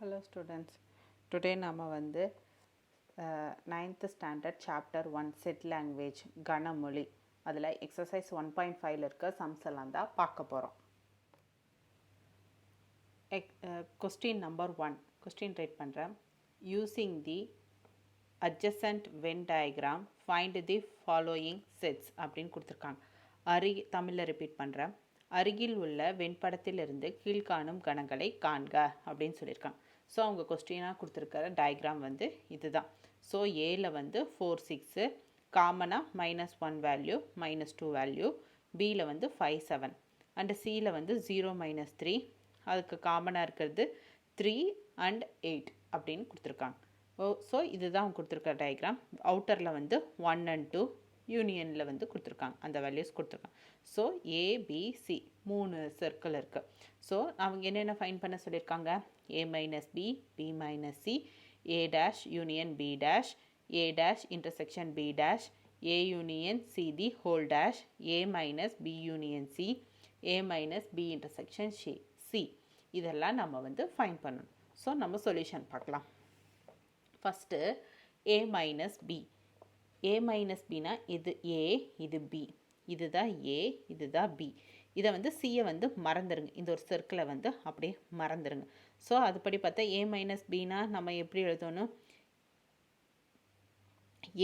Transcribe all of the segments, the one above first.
Hello students, today நாம வந்து 9th standard chapter 1 set language கணமொழி அதில் exercise 1.5 இருக்க sums எல்லாம் தான் பார்க்க போகிறோம். Question number 1, question write பண்ணுறேன். Using the adjacent Venn diagram, find the following sets அப்படின்னு கொடுத்துருக்காங்க. தமிழில் ரிப்பீட் பண்ணுறேன். அருகில் உள்ள வெண்படத்திலிருந்து கீழ்காணும் கணங்களை காண்க அப்படின்னு சொல்லியிருக்காங்க. ஸோ அவங்க கொஸ்டினாக கொடுத்துருக்கிற டயக்ராம் வந்து இதுதான். ஸோ ஏல வந்து 4 6 காமனாக -1 வேல்யூ -2 வேல்யூ, பியில் வந்து 5 7 அண்டு சியில் வந்து 0 -3, அதுக்கு காமனாக இருக்கிறது 3 and 8 அப்படின்னு கொடுத்துருக்காங்க. ஸோ இதுதான் அவங்க கொடுத்துருக்க டயக்ராம். அவுட்டரில் வந்து 1 and 2, யூனியனில் வந்து கொடுத்துருக்காங்க, அந்த வேல்யூஸ் கொடுத்துருக்காங்க. ஸோ ஏபிசி 3 சர்க்கிள் இருக்குது. ஸோ அவங்க என்னென்ன ஃபைன் பண்ண சொல்லியிருக்காங்க? a minus b, b minus c, a dash union b dash, a dash intersection b dash, a union c the whole dash, a minus b union c, a minus b intersection c. இதெல்லாம் நம்ம வந்து fine பண்ணணும். So நம்ம solution பார்க்கலாம். First a minus b. a minus bனா இது a, இது b, இதுதான் a, இதுதான் b. இதை வந்து சியை வந்து மறந்துடுங்க, இந்த ஒரு சர்க்கிளை வந்து அப்படியே மறந்துடுங்க. ஸோ அதுபடி பார்த்தா a மைனஸ் பின்னா நம்ம எப்படி எழுதணும்?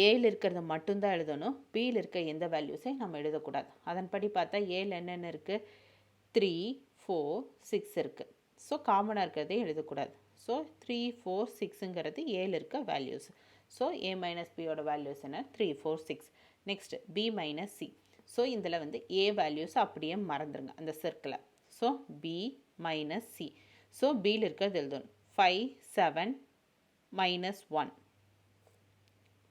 ஏல இருக்கிறத மட்டும்தான் எழுதணும், பியில் இருக்க எந்த வேல்யூஸையும் நம்ம எழுதக்கூடாது. அதன்படி பார்த்தா ஏல என்னென்ன இருக்குது? 3 4 6 இருக்குது. ஸோ காமனாக இருக்கிறதையும் எழுதக்கூடாது. ஸோ 3 4 6ங்கிறது ஏல இருக்க வேல்யூஸ். ஸோ a மைனஸ் பியோட வேல்யூஸ் என்ன? 3 4 6. Next b minus C. So இதில் வந்து a வேல்யூஸ் அப்படியே மறந்துடுங்க அந்த சர்க்கிளை. So b minus C. So பியில் இருக்கிறது எழுதணும் 5 7 -1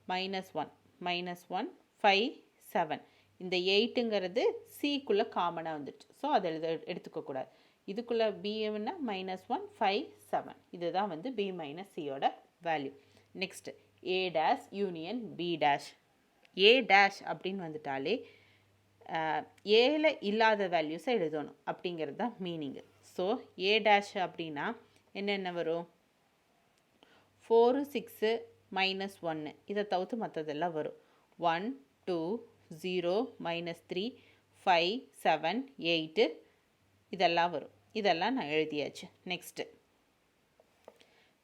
-1 5 7. இந்த 8ங்கிறது சிக்குள்ளே காமனாக வந்துடுச்சு. ஸோ அதை எடுத்துக்கக்கூடாது. இதுக்குள்ளே பின்னா -1 5 7. இதுதான் வந்து b மைனஸ் சியோட value. Next a dash union b dash. a dash அப்படின்னு வந்துட்டாலே ஏல இல்லாத வேல்யூஸை எழுதணும் அப்படிங்கிறது தான் மீனிங்கு. ஸோ a டேஷ் அப்படின்னா என்னென்ன வரும்? 4 6 -1, இதை தவிர்த்து மற்றதெல்லாம் வரும். 1 2 0 -3 5 7 8 இதெல்லாம் வரும். இதெல்லாம் நான் எழுதியாச்சு. Next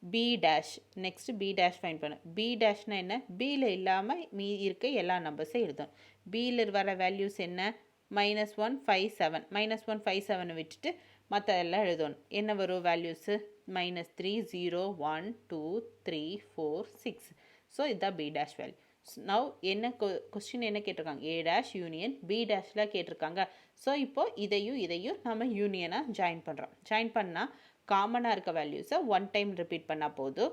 b dash. Next b dash fine பண்ண. b டேஷ்னா என்ன? பியில் இல்லாமல் இருக்க எல்லா நம்பர்ஸையும் எழுதணும். பியில் வர வேல்யூஸ் என்ன? -1 5 7. -1 5 7 விட்டுட்டு மற்ற எல்லாம் எழுதணும். என்ன வரும் வேல்யூஸு? -3 0 1 2 3 4 6. ஸோ இதுதான் b டேஷ் வேல்யூ. நவ் என்ன கொஸ்டின் என்ன கேட்டிருக்காங்க? a டேஷ் யூனியன் b டேஷில் கேட்டிருக்காங்க. ஸோ இப்போது இதையும் நம்ம யூனியனாக ஜாயின் பண்ணுறோம். ஜாயின் பண்ணால் காமனாக இருக்க வேல்யூஸை 1 டைம் ரிப்பீட் பண்ணால் போதும்,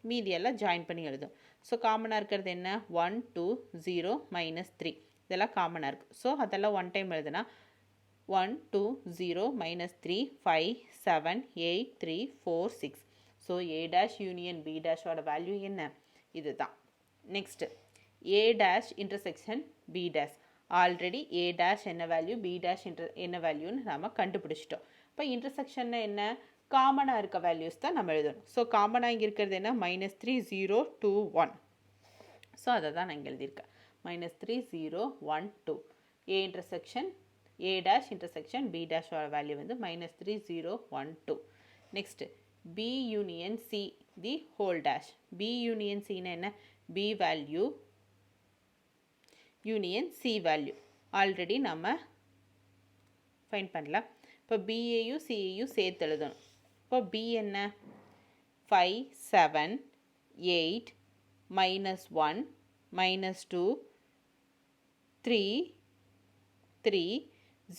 மீதியெல்லாம் ஜாயின் பண்ணி எழுதும். ஸோ காமனாக இருக்கிறது என்ன? 1 2 0 -3 இதெல்லாம் காமனாக இருக்குது. ஸோ அதெல்லாம் 1 டைம் எழுதுனா 1 2 0 -3 5 7 8 3 4 6. So a dash union b டேஷோட வேல்யூ என்ன? இது தான். Next a dash intersection b dash. Already a dash என்ன வேல்யூ, b டேஷ் என்ன வேல்யூன்னு நம்ம கண்டுபிடிச்சிட்டோம். இப்போ இன்டர்செக்ஷன்னா என்ன? காமனாக இருக்க வேல்யூஸ் தான் நம்ம எழுதணும். ஸோ காமனாக இங்கே இருக்கிறது என்ன? -3 0 2 1. ஸோ அதை தான் நான் இங்கே எழுதியிருக்கேன். -3 0 1 2. a intersection a dash intersection b dash value வந்து -3 0 1 2. Next b union c the whole dash. b union சின்னா என்ன? b value union c value already நம்ம ஃபைன் பண்ணலாம். இப்போ பிஏயும் சிஏயும் சேர்த்து எழுதணும். இப்போ b என்ன? 5 7 8 -1 -2 3 3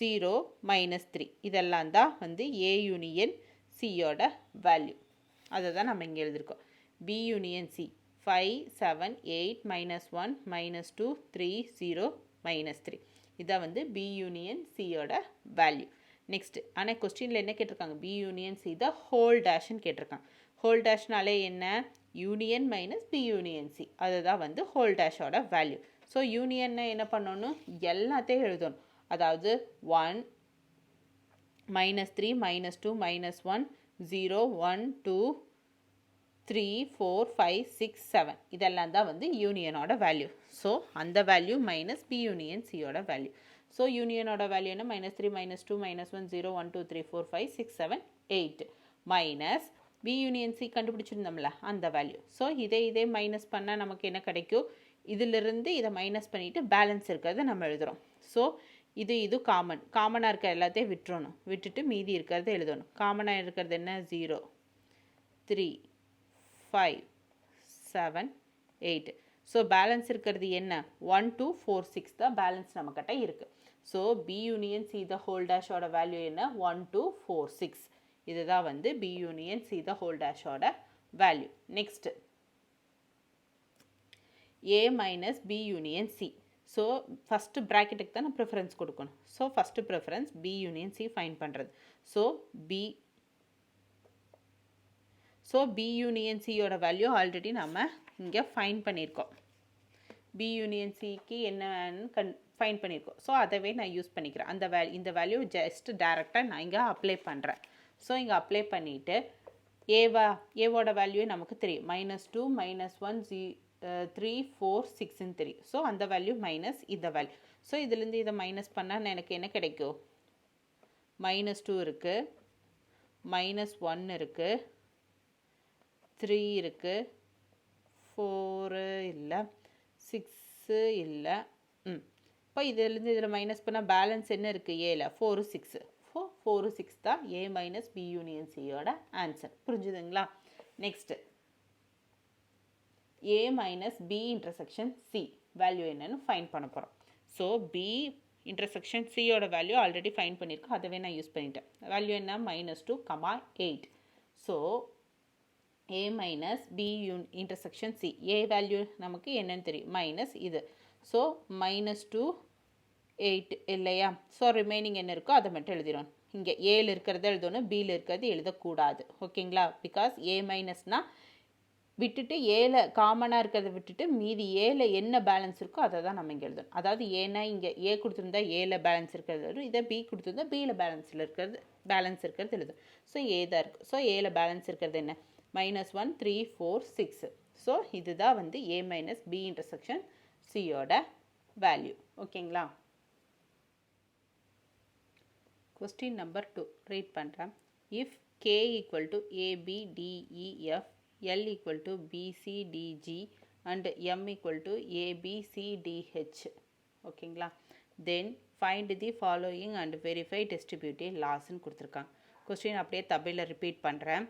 0 -3 இதெல்லாம் தான் வந்து a யூனியன் சியோட வேல்யூ. அதை தான் நம்ம இங்கே எழுதியிருக்கோம். b யூனியன் சி 5 7 8 -1 -2 3 0 -3 இதான் வந்து b யூனியன் சியோட வேல்யூ. நெக்ஸ்ட்டு ஆனால் கொஸ்டினில் என்ன கேட்டிருக்காங்க? b union C the whole டேஷ்ன்னு கேட்டிருக்காங்க. ஹோல் டேஷ்னாலே என்ன? Union minus b union C, அதுதான் வந்து ஹோல் டேஷோட வேல்யூ. ஸோ யூனியன்னா என்ன பண்ணணும்? எல்லாத்தையும் எழுதணும். அதாவது 1 -3 -2 -1 0 1 2 3 4 5 6 7 இதெல்லாம் தான் வந்து யூனியனோட வேல்யூ. ஸோ அந்த வேல்யூ மைனஸ் பி யூனியன் சியோட வேல்யூ. ஸோ யூனியனோட வேல்யூ என்ன -3 -2 -1 0 1 2 3 4 5 6 7 8 மைனஸ் பி யூனியன் சி கண்டுபிடிச்சிருந்தோம்ல அந்த வேல்யூ. ஸோ இதே மைனஸ் பண்ணால் நமக்கு என்ன கிடைக்கும், இதிலிருந்து இதை மைனஸ் பண்ணிவிட்டு பேலன்ஸ் இருக்கிறத நம்ம எழுதுகிறோம். ஸோ இது காமனாக இருக்க எல்லாத்தையும் விட்டுட்டு மீதி இருக்கிறத எழுதணும். காமனாக இருக்கிறது என்ன 0 3 5 7 8. ஸோ பேலன்ஸ் இருக்கிறது என்ன 1 2 4 6 தான் பேலன்ஸ் நம்மக்கிட்ட இருக்குது. So B union C the whole டேஷோட வேல்யூ என்ன 1 2 4 6. இதுதான் வந்து B union C the whole டேஷோட value. Next A minus B union C. So first ப்ராக்கெட்டுக்கு தான் நான் ப்ரிஃபரன்ஸ் கொடுக்கணும். So first preference B union C find பண்ணுறது. ஸோ பி யூனியன் சியோட வேல்யூ ஆல்ரெடி நம்ம இங்கே ஃபைன் பண்ணியிருக்கோம். பி யூனியன் சிக்கு என்னன்னு ஃபைன் பண்ணியிருக்கோம். ஸோ அதவே நான் யூஸ் பண்ணிக்கிறேன். இந்த வேல்யூ ஜஸ்ட் டேரெக்டாக நான் இங்கே அப்ளை பண்ணுறேன். ஸோ இங்கே அப்ளை பண்ணிவிட்டு ஏவோட வேல்யூ நமக்கு தெரியும் -2 -1 3 4 6ன்னு தெரியும். ஸோ அந்த வேல்யூ மைனஸ் இந்த வேல்யூ. ஸோ இதுலேருந்து இதை மைனஸ் பண்ணால் எனக்கு என்ன கிடைக்கும், -2 இருக்குது, -1 இருக்குது, 3 இருக்குது, 4 இல்லை, 6 இல்லை. இப்போ இதிலேருந்து இதில் மைனஸ் பண்ணால் பேலன்ஸ் என்ன இருக்குது ஏல 4 6. 4 6 தான் ஏ மைனஸ் பி யூனியன் சியோட ஆன்சர். புரிஞ்சுதுங்களா? Next A minus B intersection C value என்னன்னு ஃபைன் பண்ண போகிறோம். ஸோ பி இன்டர்செக்ஷன் சியோட வேல்யூ ஆல்ரெடி ஃபைன் பண்ணியிருக்கோம், அதவே நான் யூஸ் பண்ணிட்டேன். வேல்யூ என்ன -2, 8. So A minus B intersection C, A value நமக்கு என்னன்னு தெரியும் மைனஸ் இது. ஸோ -2 8 இல்லையா? ஸோ ரிமைனிங் என்ன இருக்கோ அதை மட்டும் எழுதிடும். இங்கே ஏல இருக்கிறத எழுதணும், பியில் இருக்கிறது எழுதக்கூடாது. ஓகேங்களா? பிகாஸ் ஏ மைனஸ்னால் விட்டுட்டு ஏல காமனாக இருக்கிறத விட்டுட்டு மீதி ஏல என்ன பேலன்ஸ் இருக்கோ அதை தான் நம்ம இங்கே எழுதணும். அதாவது ஏன்னா இங்கே ஏ கொடுத்துருந்தா ஏல பேலன்ஸ் இருக்கிறது எழுதும், இதை பி கொடுத்துருந்தா பியில் பேலன்ஸ் இருக்கிறது எழுதும். ஸோ ஏ தான் இருக்குது. ஸோ ஏல பேலன்ஸ் இருக்கிறது என்ன -1 3 4 6. ஸோ இதுதான் வந்து ஏ மைனஸ் பி இன்டர்செக்ஷன் சியோட வேல்யூ. ஓகேங்களா? Question number 2 read பண்ணுறேன். If K equal to AB, DE, F, L equal to BC, DG and M equal to ABC, DH. ஓகேங்களா? Then find the following and verify distributive laws ன்னு கொடுத்துருக்காங்க. Question அப்படியே தபையில் repeat பண்ணுறேன்.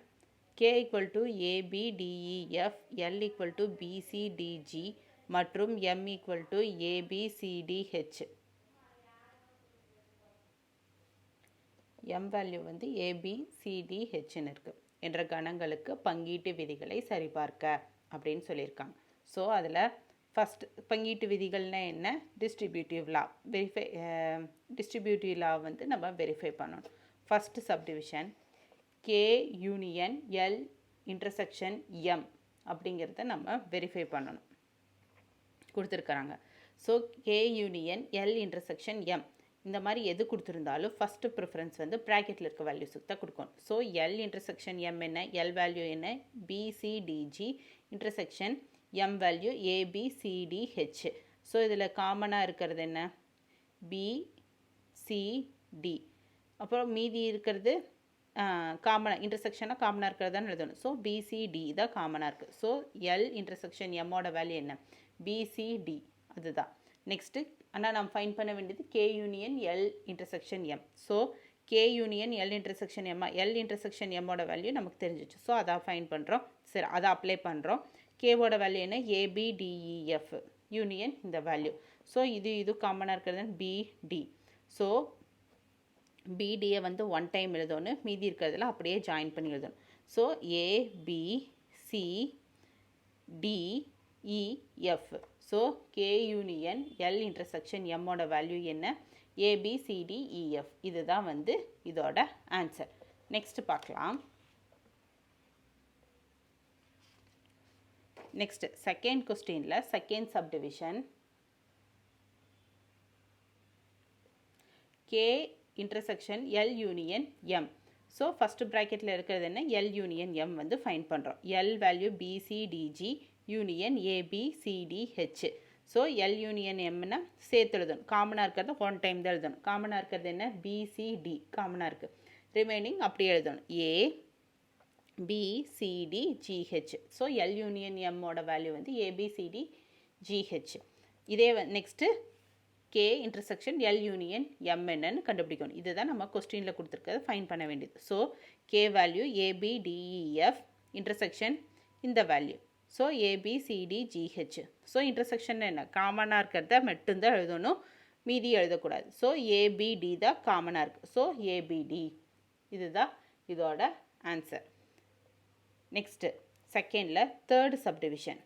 K equal to AB, DE, F, L equal to BC, DG மற்றும் M equal to ABC, DH. M value வந்து ABCDHன்னு இருக்குது என்ற கணங்களுக்கு பங்கீட்டு விதிகளை சரிபார்க்க அப்படின்னு சொல்லியிருக்காங்க. ஸோ அதில் ஃபஸ்ட் பங்கீட்டு விதிகள்னால் என்ன, டிஸ்ட்ரிபியூட்டிவ் லா வந்து நம்ம வெரிஃபை பண்ணணும். First subdivision K union L intersection M அப்படிங்கிறத நம்ம வெரிஃபை பண்ணணும் கொடுத்துருக்குறாங்க. So K union L intersection M இந்த மாதிரி எது கொடுத்துருந்தாலும் ஃபஸ்ட்டு ப்ரிஃபரன்ஸ் வந்து ப்ராக்கெட்டில் இருக்க வேல்யூஸுக்கு தான் கொடுக்கணும். ஸோ எல் இன்டர்செக்ஷன் எம் என்ன, எல் வேல்யூ என்ன BCDG intersection M value ABCDH. So இதில் காமனாக இருக்கிறது என்ன பிசிடி. அப்புறம் மீதி இருக்கிறது காமனாக இன்டர்செக்ஷனாக காமனாக இருக்கிறதான்னு எழுதணும். ஸோ பிசிடி தான் காமனாக இருக்குது. ஸோ எல் இன்டர்செக்ஷன் எம்மோட வேல்யூ என்ன பிசிடி, அதுதான். நெக்ஸ்ட்டு ஆனால் நம்ம ஃபைன் பண்ண வேண்டியது K union L intersection M. So K union L intersection M, L intersection எம்மோட வேல்யூ நமக்கு தெரிஞ்சிச்சு. ஸோ அதான் ஃபைன் பண்ணுறோம். சரி, அதை அப்ளை பண்ணுறோம். கேவோட வேல்யூ என்ன ஏபிடிஇஎஃப் யூனியன் இந்த வேல்யூ. ஸோ இது காமனாக இருக்கிறது பிடி. ஸோ பிடியை வந்து ஒன் டைம் எழுதணும், மீதி இருக்கிறதுல அப்படியே ஜாயின் பண்ணி எழுதணும். So ABCDEF. So K union L intersection எம்மோட வேல்யூ என்ன ஏபிசிடிஇஎஃப். இதுதான் வந்து இதோட ஆன்சர். நெக்ஸ்ட் பார்க்கலாம். நெக்ஸ்ட் செகண்ட் கொஸ்டினில் second subdivision K intersection L union M. So first ப்ராக்கெட்டில் இருக்கிறது என்ன, எல் யூனியன் எம் வந்து ஃபைன் பண்ணுறோம். L value BCDG union ABCDH. So L union எம்னா சேர்த்து எழுதணும். காமனாக இருக்கிறத ஒன் டைம் தான் எழுதணும். காமனாக இருக்கிறது என்ன, பிசிடி காமனாக இருக்குது. ரிமைனிங் அப்படியே எழுதணும். ஏ பிசிடிஜிஹெச். ஸோ எல் யூனியன் எம்மோட வேல்யூ வந்து ஏபிசிடிஜிஹெச். இதே next K intersection L union M என்னன்னு கண்டுபிடிக்கணும். இதுதான் நம்ம கொஸ்டினில் கொடுத்துருக்கிறத ஃபைன் பண்ண வேண்டியது. So K value ABDEF intersection இந்த வேல்யூ. ஸோ ஏபிசிடிஜிஹெச். ஸோ இன்டர்செக்ஷன் என்ன, காமனாக இருக்கிறத மட்டும்தான் எழுதணும், மீதி எழுதக்கூடாது. ஸோ ஏபிடி தான் காமனாக இருக்குது. ஸோ ஏபிடி இதுதான் இதோட ஆன்சர். நெக்ஸ்ட்டு செகண்டில் third subdivision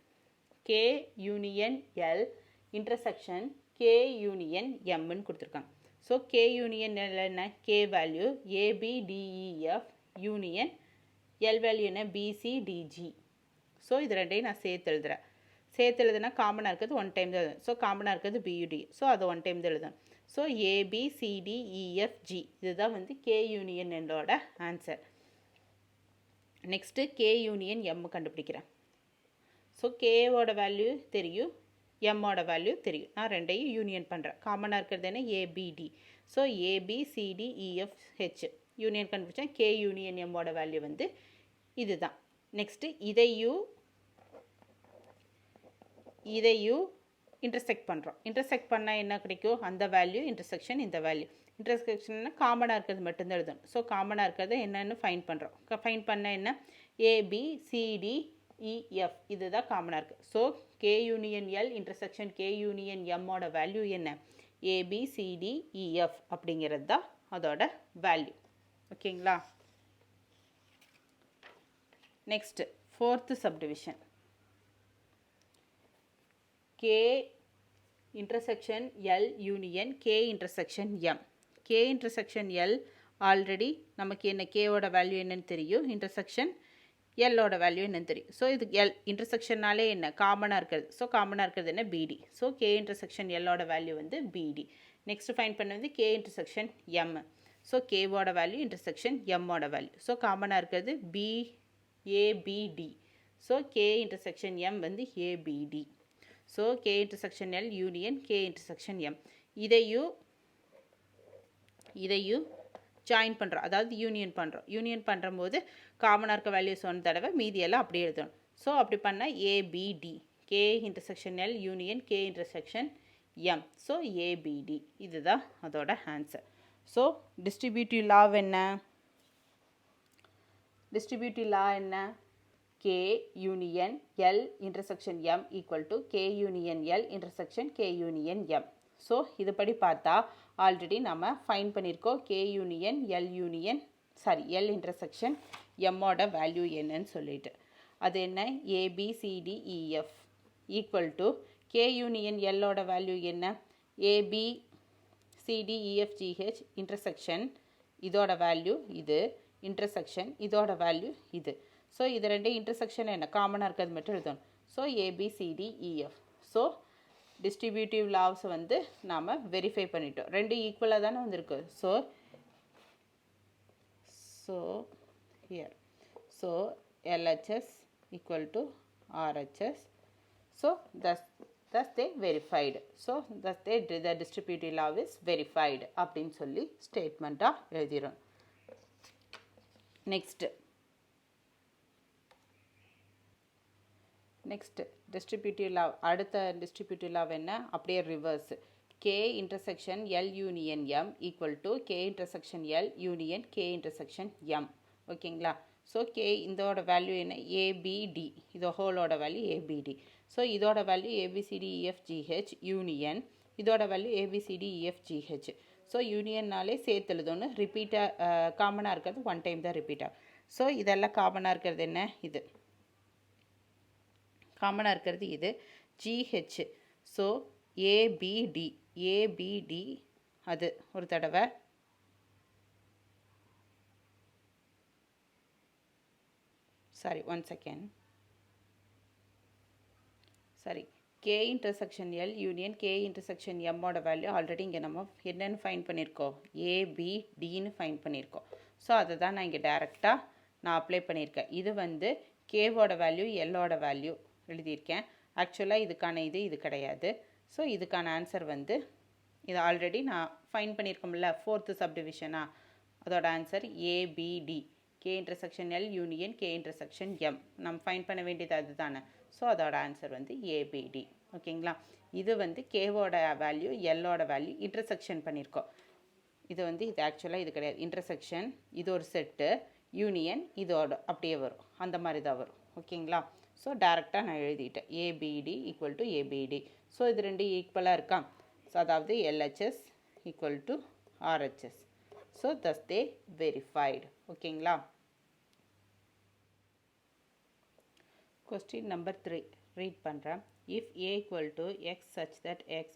K union L intersection K union எம்னு கொடுத்துருக்காங்க. ஸோ கே யூனியன் எல் என்ன, K value ABDEF union L value என்ன, பிசிடிஜி. ஸோ இது ரெண்டையும் நான் சேர்த்து எழுதுகிறேன். சேர்த்து எழுதுனா காமனாக இருக்கிறது ஒன் டைம் தான் எழுதணும். ஸோ காமனாக இருக்கிறது பியூடி. ஸோ அதை ஒன் டைம் தான் எழுதணும். ஸோ ஏபிசிடிஇஎஃப்ஜி இதுதான் வந்து கே யூனியன் என்னோட answer. Next K union M கண்டுபிடிக்கிறேன். ஸோ கேவோட வேல்யூ தெரியும், எம்மோட வேல்யூ தெரியும். நான் ரெண்டையும் யூனியன் பண்ணுறேன். காமனாக இருக்கிறது என்ன, ஏபிடி. ஸோ ஏபிசிடிஇஎஃப்ஹெச் யூனியன் கண்டுபிடிச்சேன். கே யூனியன் எம்மோட வேல்யூ வந்து இதுதான். நெக்ஸ்ட்டு இதையும் இன்டர்செக்ட் பண்ணுறோம். இன்டர்செக்ட் பண்ணால் என்ன கிடைக்கும், அந்த வேல்யூ இன்டர்செக்ஷன் இந்த வேல்யூ. இன்டர்செக்ஷன்னா காமனாக இருக்கிறது மட்டும்தான் எழுதணும். ஸோ காமனாக இருக்கிறது என்னென்னு ஃபைன் பண்ணுறோம். ஃபைன் பண்ண என்ன, ஏபிசிடிஇஎஃப் இதுதான் காமனாக இருக்குது. So K union L intersection K union எம்மோட வேல்யூ என்ன, ஏபிசிடிஇஎஃப் அப்படிங்கிறது தான் அதோட வேல்யூ. ஓகேங்களா. Next fourth subdivision K intersection L union K intersection M. K intersection L already நமக்கு என்ன, கேவோட வேல்யூ என்னன்னு தெரியும், இன்டர்செக்ஷன் எல்லோட வேல்யூ என்னன்னு தெரியும். ஸோ இது எல் இன்டர்செக்ஷன்னாலே என்ன, காமனாக இருக்கிறது. ஸோ காமனாக இருக்கிறது என்ன, பிடி. ஸோ கே இன்டர்செக்ஷன் எல்லோட வேல்யூ வந்து பிடி. நெக்ஸ்ட் ஃபைன் பண்ண வந்து கே இன்டர்செக்ஷன் எம். ஸோ கேவோட வேல்யூ இன்டர்செக்ஷன் எம்மோட வேல்யூ. ஸோ காமனாக இருக்கிறது ABD. So K intersection M வந்து ABD. So K intersection L union K intersection M. இதையும் ஜாயின் பண்ணுறோம், அதாவது யூனியன் பண்ணுறோம். யூனியன் பண்ணும்போது காமனாக இருக்க வேல்யூஸ் ஒன் தடவை, மீதியெல்லாம் அப்படியே எழுதணும். ஸோ அப்படி பண்ணால் ABD K intersection L union K intersection M. So ABD இதுதான் அதோட ஆன்சர். ஸோ டிஸ்ட்ரிபியூட்டிவ் லா என்ன, டிஸ்ட்ரிபியூட்டிவ் லா என்ன, K union L intersection M equal to K union L intersection K union M. So இதுபடி பார்த்தா already நம்ம find பண்ணியிருக்கோம் K union L L intersection எம்மோட value என்னன்னு சொல்லிட்டு. அது என்ன, ABCDEF equal to K union எல்லோட வேல்யூ என்ன, ஏபிசிடிஇஎஃப்ஜிஹெச் இன்டர்செக்ஷன் இதோட வேல்யூ இது, இன்டர்செக்ஷன் இதோட வேல்யூ இது. ஸோ இது ரெண்டு இன்டர்செக்ஷன் என்ன, காமனாக இருக்கிறது மட்டும் எழுதணும். So ABCDEF. So distributive laws வந்து நாம் வெரிஃபை பண்ணிட்டோம். ரெண்டு ஈக்குவலாக தானே வந்திருக்கு. So here LHS equal to RHS. So thus they verified. So thus the distributive law is verified அப்படின்னு சொல்லி ஸ்டேட்மெண்ட்டாக எழுதிடும். நெக்ஸ்ட் டிஸ்ட்ரிபியூட்டிவ் லா. அடுத்த டிஸ்ட்ரிபியூட்டிவ் லா என்ன, அப்படியே reverse. K intersection L union M equal to K intersection L union K intersection M. ஓகேங்களா. So K இதோட value என்ன, APD. இதோ ஹோலோட value APD. So இதோட வேல்யூ ஏபிசிடிஇஎஃப்ஜிஹெச் யூனியன் இதோட வேல்யூ ஏபிசிடிஇஎஃப்ஜிஹெச். ஸோ யூனியன்னாலே சேர்த்து எழுதணும். ரிப்பீட்டாக காமனாக இருக்கிறது ஒன் டைம் தான் ரிப்பீட் ஆகும். ஸோ இதெல்லாம் காமனாக இருக்கிறது என்ன, இது காமனாக இருக்கிறது இது ஜிஹெச். ஸோ ஏபிடி அது ஒரு தடவை, sorry one second, sorry K intersection L union K intersection எம்மோட வேல்யூ ஆல்ரெடி இங்கே நம்ம என்னென்னு ஃபைன் பண்ணியிருக்கோம், ஏபிடின்னு ஃபைன் பண்ணியிருக்கோம். ஸோ அதை தான் நான் இங்கே டைரெக்டாக நான் அப்ளை பண்ணியிருக்கேன். இது வந்து கேவோட வேல்யூ எல்லோட வேல்யூ எழுதியிருக்கேன். ஆக்சுவலாக இதுக்கான இது கிடையாது. ஸோ இதுக்கான ஆன்சர் வந்து இது ஆல்ரெடி நான் ஃபைன் பண்ணியிருக்கோம்ல, 4th சப்டிவிஷனாக, அதோட answer ABD, K intersection L union K intersection M. நம்ம ஃபைன் பண்ண வேண்டியது அது தானே. ஸோ அதோட ஆன்சர் வந்து ஏபிடி. ஓகேங்களா. இது வந்து கேவோட வேல்யூ எல்லோட வேல்யூ இன்டர்செக்ஷன் பண்ணியிருக்கோம். இது வந்து இது ஆக்சுவலாக இது கிடையாது. இன்டர்செக்ஷன் இது ஒரு செட்டு, யூனியன் இதோட அப்படியே வரும், அந்த மாதிரி தான் வரும். ஓகேங்களா. ஸோ டேரெக்டாக நான் எழுதிட்டேன் ABD equal to ABD. So இது ரெண்டு ஈக்குவலாக இருக்கா. ஸோ அதாவது LHS equal to RHS. So thus the verified. ஓகேங்களா. Question number 3 read பண்ணுறேன். If a equal to x such that x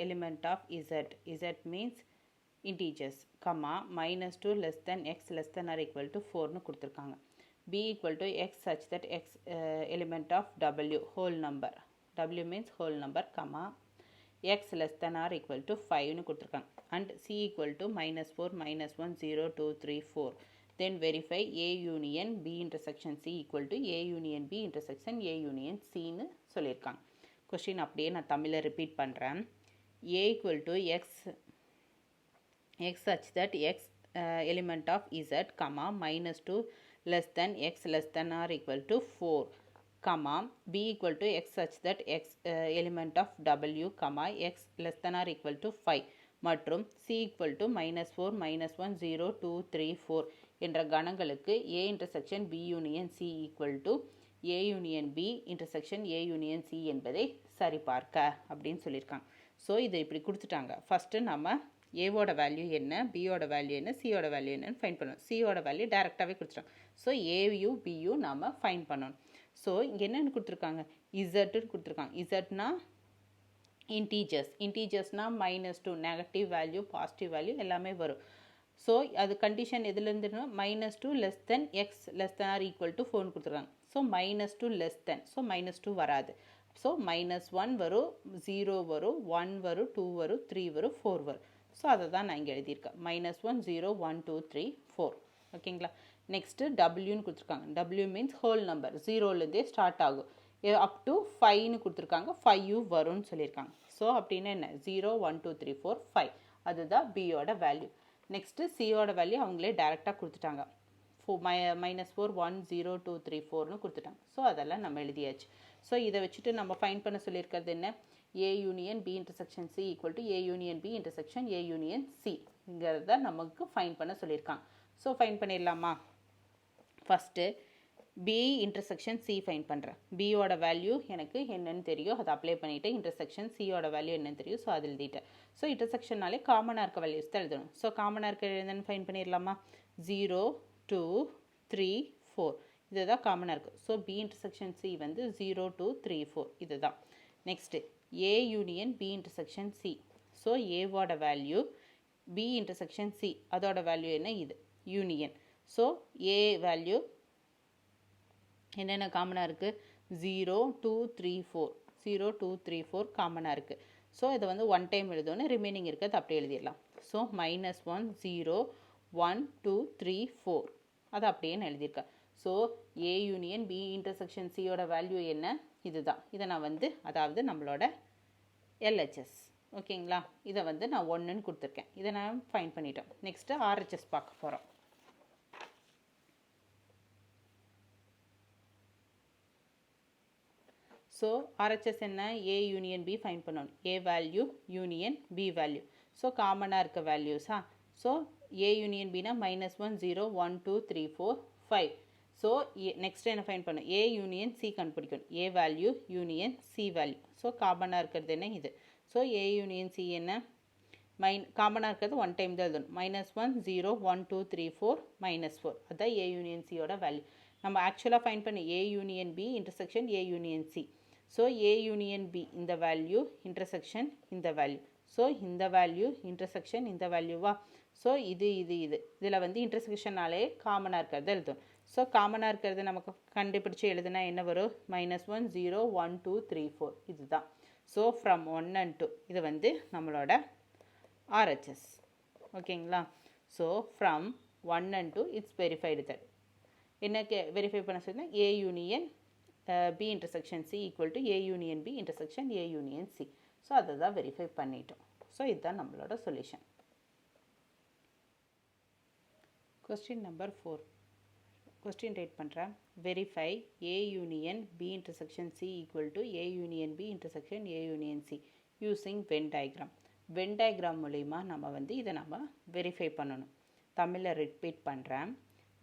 element of z means integers, comma -2 less than x less than or equal to 4னு கொடுத்துருக்காங்க. b equal to x such that x element of w whole number, w means whole number, comma x less than or equal to 5னு கொடுத்துருக்காங்க. and c equal to -4 -1 0 2 3 4. Then verify A union B intersection C equal to A union B intersection A union C னு சொல்லியிருக்காங்க. Question அப்படியே நான் தமிழில் repeat பண்ணுறேன். A equal to x such that x element of z, comma -2 less than x less than or equal to 4, comma B equal to x such that x element of w, comma x less than or equal to 5 மற்றும் c equal to -4 -1 0 2 3 4 என்ற கணங்களுக்கு A intersection B union C equal to A union B intersection A union C என்பதை சரிபார்க்க அப்படின்னு சொல்லியிருக்காங்க. So இதை இப்படி கொடுத்துட்டாங்க. First நம்ம ஏவோட வேல்யூ என்ன, பியோட வேல்யூ என்ன, சியோட வேல்யூ என்னன்னு ஃபைன் பண்ணணும். சியோட வேல்யூ டேரெக்டாகவே கொடுத்துட்டாங்க. ஸோ ஏயு பியு நாம் ஃபைன் பண்ணணும். ஸோ இங்கே என்னென்னு கொடுத்துருக்காங்க, இசட்டுன்னு கொடுத்துருக்காங்க. இசட்னா இன்டீஜர்ஸ்னால் -2 நெகட்டிவ் வேல்யூ பாசிட்டிவ் வேல்யூ எல்லாமே வரும். ஸோ அது கண்டிஷன் எதுலேருந்துன்னா -2 less than X less than or equal to 4னு கொடுத்துருக்காங்க. ஸோ -2 லெஸ் தென், ஸோ -2 வராது. ஸோ -1 வரும், 0 வரும், 1 வரும், 2 வரும், 3 வரும், 4 வரும். ஸோ அதை தான் நான் இங்கே எழுதியிருக்கேன். -1 0 1 2 3 4. ஓகேங்களா. நெக்ஸ்ட்டு டபிள்யூன்னு கொடுத்துருக்காங்க. டபிள்யூ மீன்ஸ் ஹோல் நம்பர், 0லேருந்தே ஸ்டார்ட் ஆகும், அப் டு 5னு கொடுத்துருக்காங்க. 5 வரும்னு சொல்லியிருக்காங்க. ஸோ அப்படின்னா என்ன, 0 1 2 3 4 5, அதுதான் பியோட வேல்யூ. நெக்ஸ்ட்டு சியோட வேல்யூ அவங்களே டேரெக்டாக கொடுத்துட்டாங்க. -4 1 0 2 3 4னு கொடுத்துட்டாங்க. ஸோ அதெல்லாம் நம்ம எழுதியாச்சு. ஸோ இதை வச்சுட்டு நம்ம ஃபைன் பண்ண சொல்லியிருக்கிறது என்ன, A union B intersection C equal to A union B intersection A union சிங்கிறத நமக்கு ஃபைன் பண்ண சொல்லியிருக்காங்க. ஸோ ஃபைன் பண்ணிடலாமா. First B intersection C find பண்ணுறேன். பியோட வேல்யூ எனக்கு என்னன்னு தெரியும், அதை அப்ளை பண்ணிவிட்டு இன்டர்செக்ஷன் சியோட வேல்யூ என்னன்னு தெரியும். ஸோ அது எழுதிட்டேன். ஸோ இன்டர்செக்ஷன்னாலே காமனாக இருக்க வேல்யூஸ் தான் எழுதணும். ஸோ காமனாக இருக்க என்னன்னு ஃபைன் பண்ணிடலாமா. 0 2 3 4 இதுதான் காமனாக இருக்குது. ஸோ பி இன்டர்செக்ஷன் சி வந்து 0 2 3 4 இதுதான். Next A union B intersection C. So ஏவோட வேல்யூ பி இன்டர்செக்ஷன் சி அதோட வேல்யூ என்ன, இது யூனியன். ஸோ ஏ வேல்யூ என்னென்ன காமனாக இருக்குது, 0 2 3 4 0 2 3 4 காமனாக இருக்குது. ஸோ இதை வந்து ஒன் டைம் எழுதோன்னு ரிமைனிங் இருக்கிறது அப்படியே எழுதிடலாம். ஸோ -1 0 1 2 3 4 அதை அப்படியே நான் எழுதியிருக்கேன். So A union B intersection சியோட வேல்யூ என்ன, இதுதான். இதை நான் வந்து அதாவது நம்மளோட எல்ஹெச்எஸ். ஓகேங்களா. இதை வந்து நான் 1ன்னு கொடுத்துருக்கேன். இதை நான் ஃபைன் பண்ணிட்டோம். நெக்ஸ்ட்டு ஆர்ஹெச்எஸ் பார்க்க போகிறோம். ஸோ ஆர்ஹெச்எஸ் என்ன, ஏ யூனியன் பி ஃபைன் பண்ணணும். A value union B value. So காமனாக இருக்க வேல்யூஸா. ஸோ ஏ யூனியன் பினா -1 0 1 2 3 4 5. ஸோ நெக்ஸ்ட் என்ன ஃபைன் பண்ணணும், ஏ யூனியன் சி கண்டுபிடிக்கணும். A value union C value. So காமனாக இருக்கிறது என்ன, இது. ஸோ ஏ யூனியன் சி என்ன, காமனாக இருக்கிறது ஒன் டைம் தான் எழுதணும். -1 0 1 2 3 4 -4 அதுதான் ஏ யூனியன் சியோட வேல்யூ. நம்ம ஆக்சுவலாக ஃபைன் பண்ணி A union B intersection A union C. So A union B இந்த வேல்யூ இன்டர்செக்ஷன் இந்த வேல்யூ. ஸோ இந்த வேல்யூ இன்டர்செக்ஷன் இந்த வேல்யூவா. ஸோ இதில் வந்து இன்டர்செக்ஷனாலே காமனாக இருக்கிறது எழுதும். ஸோ காமனாக இருக்கிறது நமக்கு கண்டுபிடிச்சி எழுதுனா என்ன வரும், -1 0 1 2 3 4 இதுதான். ஸோ ஃப்ரம் 1 and 2 இது வந்து நம்மளோட ஆர்ஹெச்எஸ். ஓகேங்களா. So from 1 and 2 it's verified that என்ன வெரிஃபை பண்ண சொன்னால் A union B intersection C equal to A union B intersection A union C. So அதை தான் வெரிஃபை பண்ணிட்டோம். ஸோ இதுதான் நம்மளோட solution. Question number 4. Question write பண்ணுறேன். Verify A union B intersection C equal to A union B intersection A union C using Venn diagram. Venn diagram மூலிமா நம்ம வந்து இதை நம்ம வெரிஃபை பண்ணணும். தமிழில் ரிப்பீட் பண்ணுறேன்.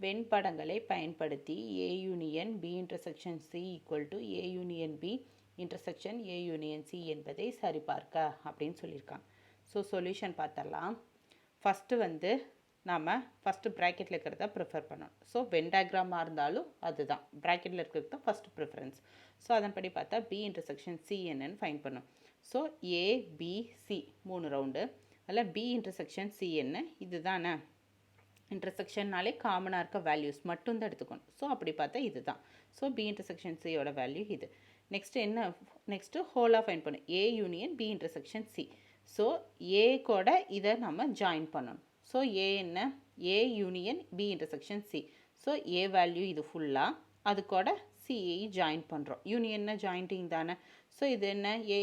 வெண்படங்களை பயன்படுத்தி A union B intersection C equal to A union B intersection A union C என்பதை சரிபார்க்க அப்படின்னு சொல்லியிருக்காங்க. So solution பார்த்தரலாம். ஃபஸ்ட்டு வந்து நாம் ஃபஸ்ட்டு ப்ராக்கெட்டில் இருக்கிறத ப்ரிஃபர் பண்ணணும். ஸோ வென் டயக்ராமாக இருந்தாலும் அதுதான் ப்ராக்கெட்டில் இருக்கிறது தான் ஃபஸ்ட்டு ப்ரிஃபரன்ஸ். ஸோ அதன்படி பார்த்தா B intersection C என்னன்னு ஃபைன் பண்ணணும். ஸோ ABC 3 ரவுண்டு அதில் B intersection C என்ன இது தானே இன்டர்செக்ஷன்னாலே காமனாக இருக்க வேல்யூஸ் மட்டும்தான் எடுத்துக்கணும். ஸோ அப்படி பார்த்தா இது தான். ஸோ B intersection Cயோட வேல்யூ இது. நெக்ஸ்ட்டு ஹோலாக ஃபைன் பண்ணணும். A union B intersection C. So A கூட இதை நம்ம ஜாயின் பண்ணணும். ஸோ A என்ன A union B intersection C. So A value இது ஃபுல்லாக அது கூட சிஐ ஜாயின் பண்ணுறோம். யூனியன்னா ஜாயிண்டிங் தானே. ஸோ இது என்ன A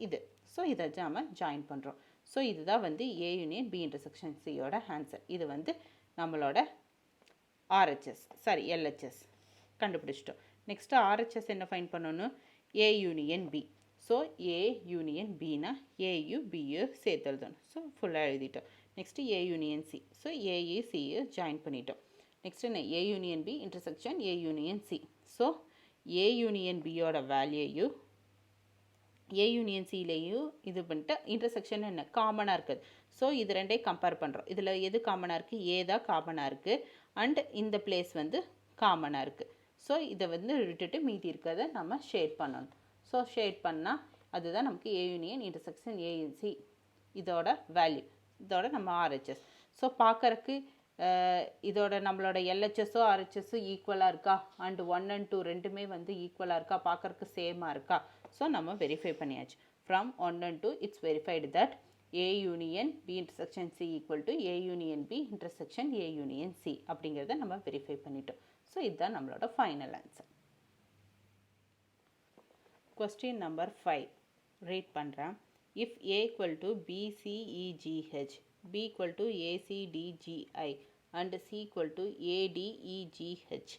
இது. ஸோ இதை நம்ம ஜாயின் பண்ணுறோம். ஸோ இதுதான் வந்து A union B intersection Cயோட ஆன்சர். இது வந்து நம்மளோட RHS LHS கண்டுபிடிச்சிட்டோம். நெக்ஸ்ட்டு RHS என்ன ஃபைன் பண்ணணும்? A union B. So A union Bனா AU BU சேர்த்து எழுதணும். ஸோ ஃபுல்லாக எழுதிட்டோம். Next A union C. So AU CU join பண்ணிட்டோம். நெக்ஸ்ட் என்ன A union B intersection A union C. So A union Bயோட வேல்யூ A union Cலையும் இது பண்ணிட்டு இன்டர்செக்ஷன் என்ன காமனாக இருக்குது. ஸோ இது ரெண்டே கம்பேர் பண்ணுறோம். இதில் எது காமனாக இருக்குது? A தான் காமனாக இருக்குது அண்ட் இந்த பிளேஸ் வந்து காமனாக இருக்குது. ஸோ இதை வந்து விட்டுட்டு மீதி இருக்கிறத நம்ம ஷேட் பண்ணணும். ஸோ ஷேட் பண்ணால் அதுதான் நமக்கு A union intersection A C இதோட வேல்யூ, இதோட நம்ம RHS. ஸோ பார்க்குறக்கு இதோட நம்மளோட LHSஸோ RHSஸோ ஈக்குவலாக இருக்கா அண்ட் 1 and 2 ரெண்டுமே வந்து ஈக்குவலாக இருக்கா, பார்க்குறக்கு சேமாக இருக்கா. ஸோ நம்ம வெரிஃபை பண்ணியாச்சு. From 1 and 2 it's verified that A union B intersection C equal to A union B intersection A union C அப்படிங்கிறத நம்ம வெரிஃபை பண்ணிட்டோம். ஸோ இதுதான் நம்மளோட final answer. Question number 5 read பண்ணுறேன். If A equal to BCEGH, B equal to ACDGI and C equal to ADEGH,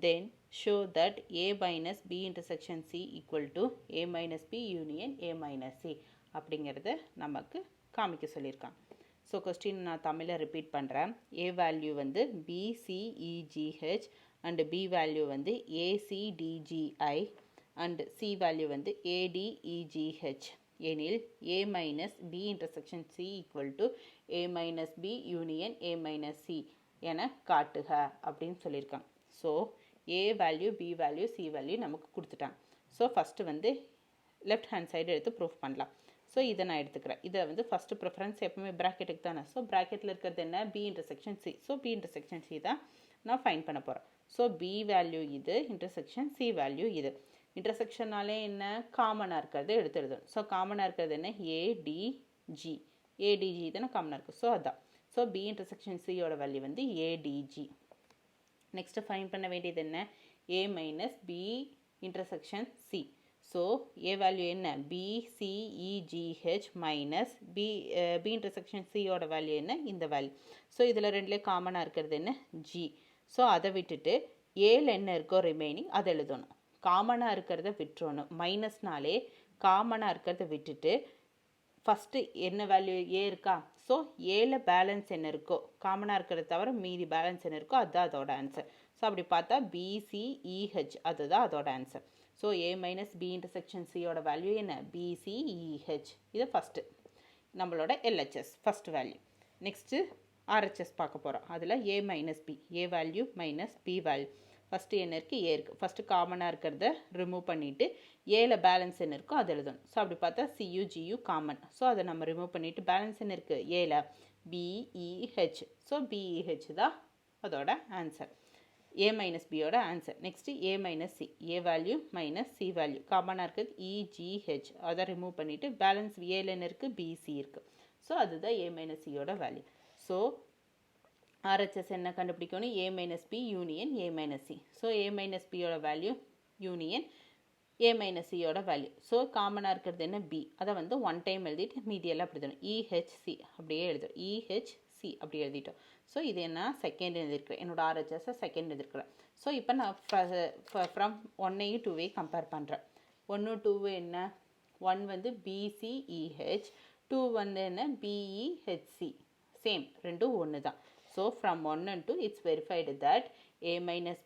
then show that A minus B intersection C equal to A minus B union A minus C அப்படிங்கிறத நமக்கு காமிக்க சொல்லியிருக்காங்க. So question நான் தமிழில் repeat பண்ணுறேன். A value வந்து BCEGH and B value வந்து ACDGI and C value வந்து ADEGH எனில் A minus B intersection C equal to A minus B union A minus C என காட்டுக அப்படின்னு சொல்லியிருக்காங்க. So A value B value C value நமக்கு கொடுத்துட்டாங்க. So first வந்து left hand side எடுத்து proof பண்ணலாம். ஸோ இதை நான் எடுத்துக்கிறேன். இதை வந்து ஃபஸ்ட்டு ப்ரிஃபரன்ஸ் எப்பவுமே ப்ராக்கெட்டுக்கு தானே. ஸோ ப்ராக்கெட்டில் இருக்கிறது என்ன? B intersection C. So B intersection C தான் நான் ஃபைன் பண்ண போகிறேன். ஸோ B வேல்யூ இது, இன்டர்செக்ஷன் C வேல்யூ இது. இன்டர்செக்ஷனாலே என்ன காமனாக இருக்கிறது எடுத்து எழுதணும். ஸோ காமனாக இருக்கிறது என்ன? ADG தானே காமனாக இருக்குது. ஸோ அதான். ஸோ B intersection Cயோட வேல்யூ வந்து ADG. நெக்ஸ்ட்டு ஃபைன் பண்ண வேண்டியது என்ன? A minus B intersection C. So A value என்ன? BCEGH மைனஸ் B intersection Cயோட வேல்யூ என்ன? இந்த வேல்யூ. ஸோ இதில் ரெண்டுலேயே காமனாக இருக்கிறது என்ன? G. ஸோ அதை விட்டுட்டு ஏல என்ன இருக்கோ ரிமைனிங் அதை எழுதணும். காமனாக இருக்கிறத விட்டுறணும். மைனஸ்னாலே காமனாக இருக்கிறத விட்டுட்டு ஃபஸ்ட்டு என்ன வேல்யூ A இருக்கா? ஸோ ஏல பேலன்ஸ் என்ன இருக்கோ, காமனாக இருக்கிறத தவிர மீதி பேலன்ஸ் என்ன இருக்கோ அதுதான் அதோட ஆன்சர். ஸோ அப்படி பார்த்தா BCEH அதுதான் அதோட answer. So A minus B intersection Cயோட வேல்யூ என்ன? BCEH. இது ஃபஸ்ட்டு நம்மளோட LHS first value. Next RHS பார்க்க போகிறோம். அதில் A minus B, A value minus B value. First என்ன இருக்குது? A இருக்குது. ஃபஸ்ட்டு காமனாக இருக்கிறத ரிமூவ் பண்ணிவிட்டு ஏல பேலன்ஸ் என்ன இருக்கோ அதை எழுதணும். ஸோ அப்படி பார்த்தா CU காமன். ஸோ அதை நம்ம ரிமூவ் பண்ணிவிட்டு பேலன்ஸ் என்ன இருக்குது? ஏல BEH. ஸோ BEH தான் அதோட ஆன்சர். A மைனஸ் பியோட answer. Next A minus C, A value minus C value. காமனாக இருக்குது EGH, அதை ரிமூவ் பண்ணிவிட்டு பேலன்ஸ் ஏல என்ன இருக்குது? BC இருக்குது. ஸோ அதுதான் A மைனஸ் சியோட வேல்யூ. ஸோ RHS என்ன கண்டுபிடிக்கணும்? A minus B union A minus C. So A minus B யோட value union A minus C யோட வேல்யூ. ஸோ காமனாக இருக்கிறது என்ன? B. அதை வந்து ஒன் டைம் எழுதிட்டு மீதியெல்லாம் அப்படி எழுதணும். EHC அப்படியே எழுதுறோம். EHC அப்படி எழுதிட்டோம். ஸோ இது என்ன? செகண்ட் எழுதிருக்கிறேன். என்னோட RHS செகண்ட் எழுதிருக்கிறேன். ஸோ இப்போ நான் ஃப்ரம் 1ஐயும் 2ஐயும் கம்பேர் பண்ணுறேன். 1 2 என்ன? 1 வந்து BCEH, 2 வந்து என்ன? BEHC. சேம், ரெண்டும் ஒன்று தான். So from 1 and 2 it's verified that A minus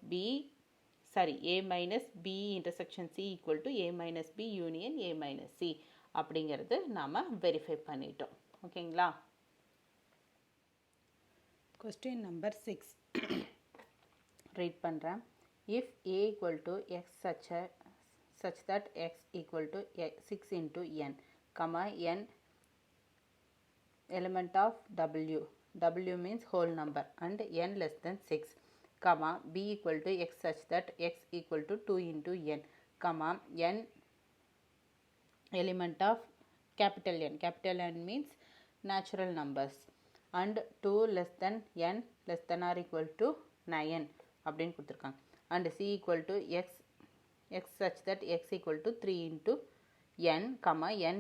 B intersection C equal to A minus B union A minus C அப்படிங்கிறது நாம் வெரிஃபை பண்ணிட்டோம். ஓகேங்களா? கொஸ்டின் நம்பர் 6 ரீட் பண்ணுறேன். If A equal to X such that X equal to 6 into N, N element of W means whole number and N less than 6, B equal to X such that X equal to 2 into N, N element of capital N means natural numbers and 2 less than N less than or equal to 9 அப்படின்னு கொடுத்துருக்காங்க. and C equal to X such that X equal to 3 into N, N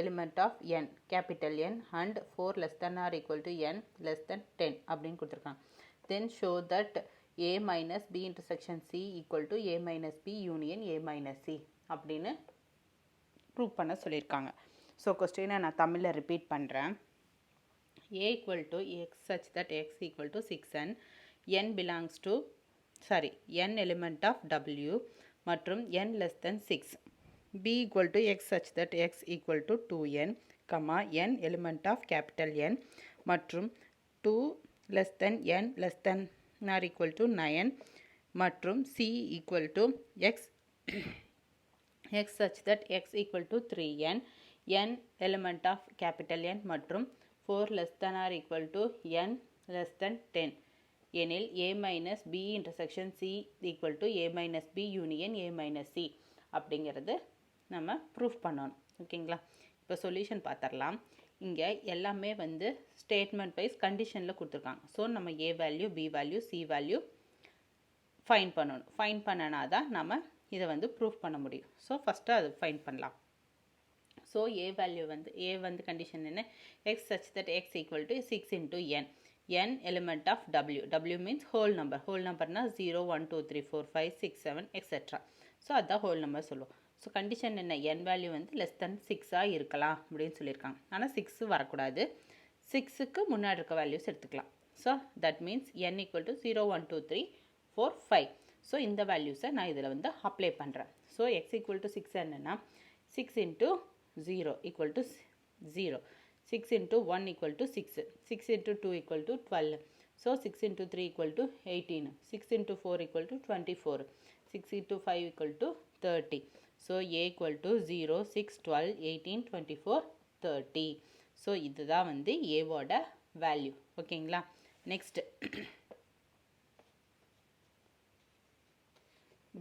element of N capital N and 4 less than or equal to N less than 10 அப்படின்னு கொடுத்துருக்காங்க. then show that A minus B intersection C equal to A minus B union A minus C அப்படின்னு prove பண்ண சொல்லியிருக்காங்க. So கொஸ்டினை நான் தமிழில் repeat பண்ணுறேன். A equal to X such that X equal to 6 and N belongs to N element of W மற்றும் N less than 6. B equal to X such that X equal to 2N, N element of capital N மற்றும் 2 less than N less than or equal to 9 மற்றும் C equal to X such that X equal to 3N, N element of capital N மற்றும் 4 less than or equal to N less than 10 எனில் A minus B intersection C equal to A minus B union A minus C அப்படிங்கிறது நம்ம proof பண்ணணும். ஓகேங்களா? இப்போ solution பார்த்துடலாம். இங்கே எல்லாமே வந்து ஸ்டேட்மெண்ட் வைஸ் கண்டிஷனில் கொடுத்துருக்காங்க. ஸோ நம்ம A value, B value, C value fine பண்ணணும். ஃபைன் பண்ணனா தான் நம்ம இதை வந்து ப்ரூஃப் பண்ண முடியும். ஸோ ஃபஸ்ட்டு அது ஃபைன் பண்ணலாம். ஸோ A வேல்யூ வந்து கண்டிஷன் என்ன? X such that X equal to 6 into N. N element of W means whole number. whole numberனா 0 1 2 3 4 5 6 7 etc. So அதுதான் ஹோல் நம்பர் சொல்லுவோம். ஸோ கண்டிஷன் என்ன? N வேல்யூ வந்து less than 6ஆக இருக்கலாம் அப்படின்னு சொல்லியிருக்காங்க. ஆனால் 6 வரக்கூடாது. 6க்கு முன்னாடி இருக்க வேல்யூஸ் எடுத்துக்கலாம். So that means N equal to 0 1 2 3 4 5. So இந்த வேல்யூஸை நான் இதில் வந்து அப்ளை பண்ணுறேன். ஸோ X equal to 6 என்னென்னா 6 into 0 equal to 0. 6 into 1 equal to 6. 6 into 2 equal to 12. So 6 into 3 equal to 18. 6 into 4 equal to 24. 6 into 5 equal to 30. So A equal to 0, 6, 12, 18, 24, 30. So இதுதான் வந்து A ஓட வேல்யூ. ஓகேங்களா? Next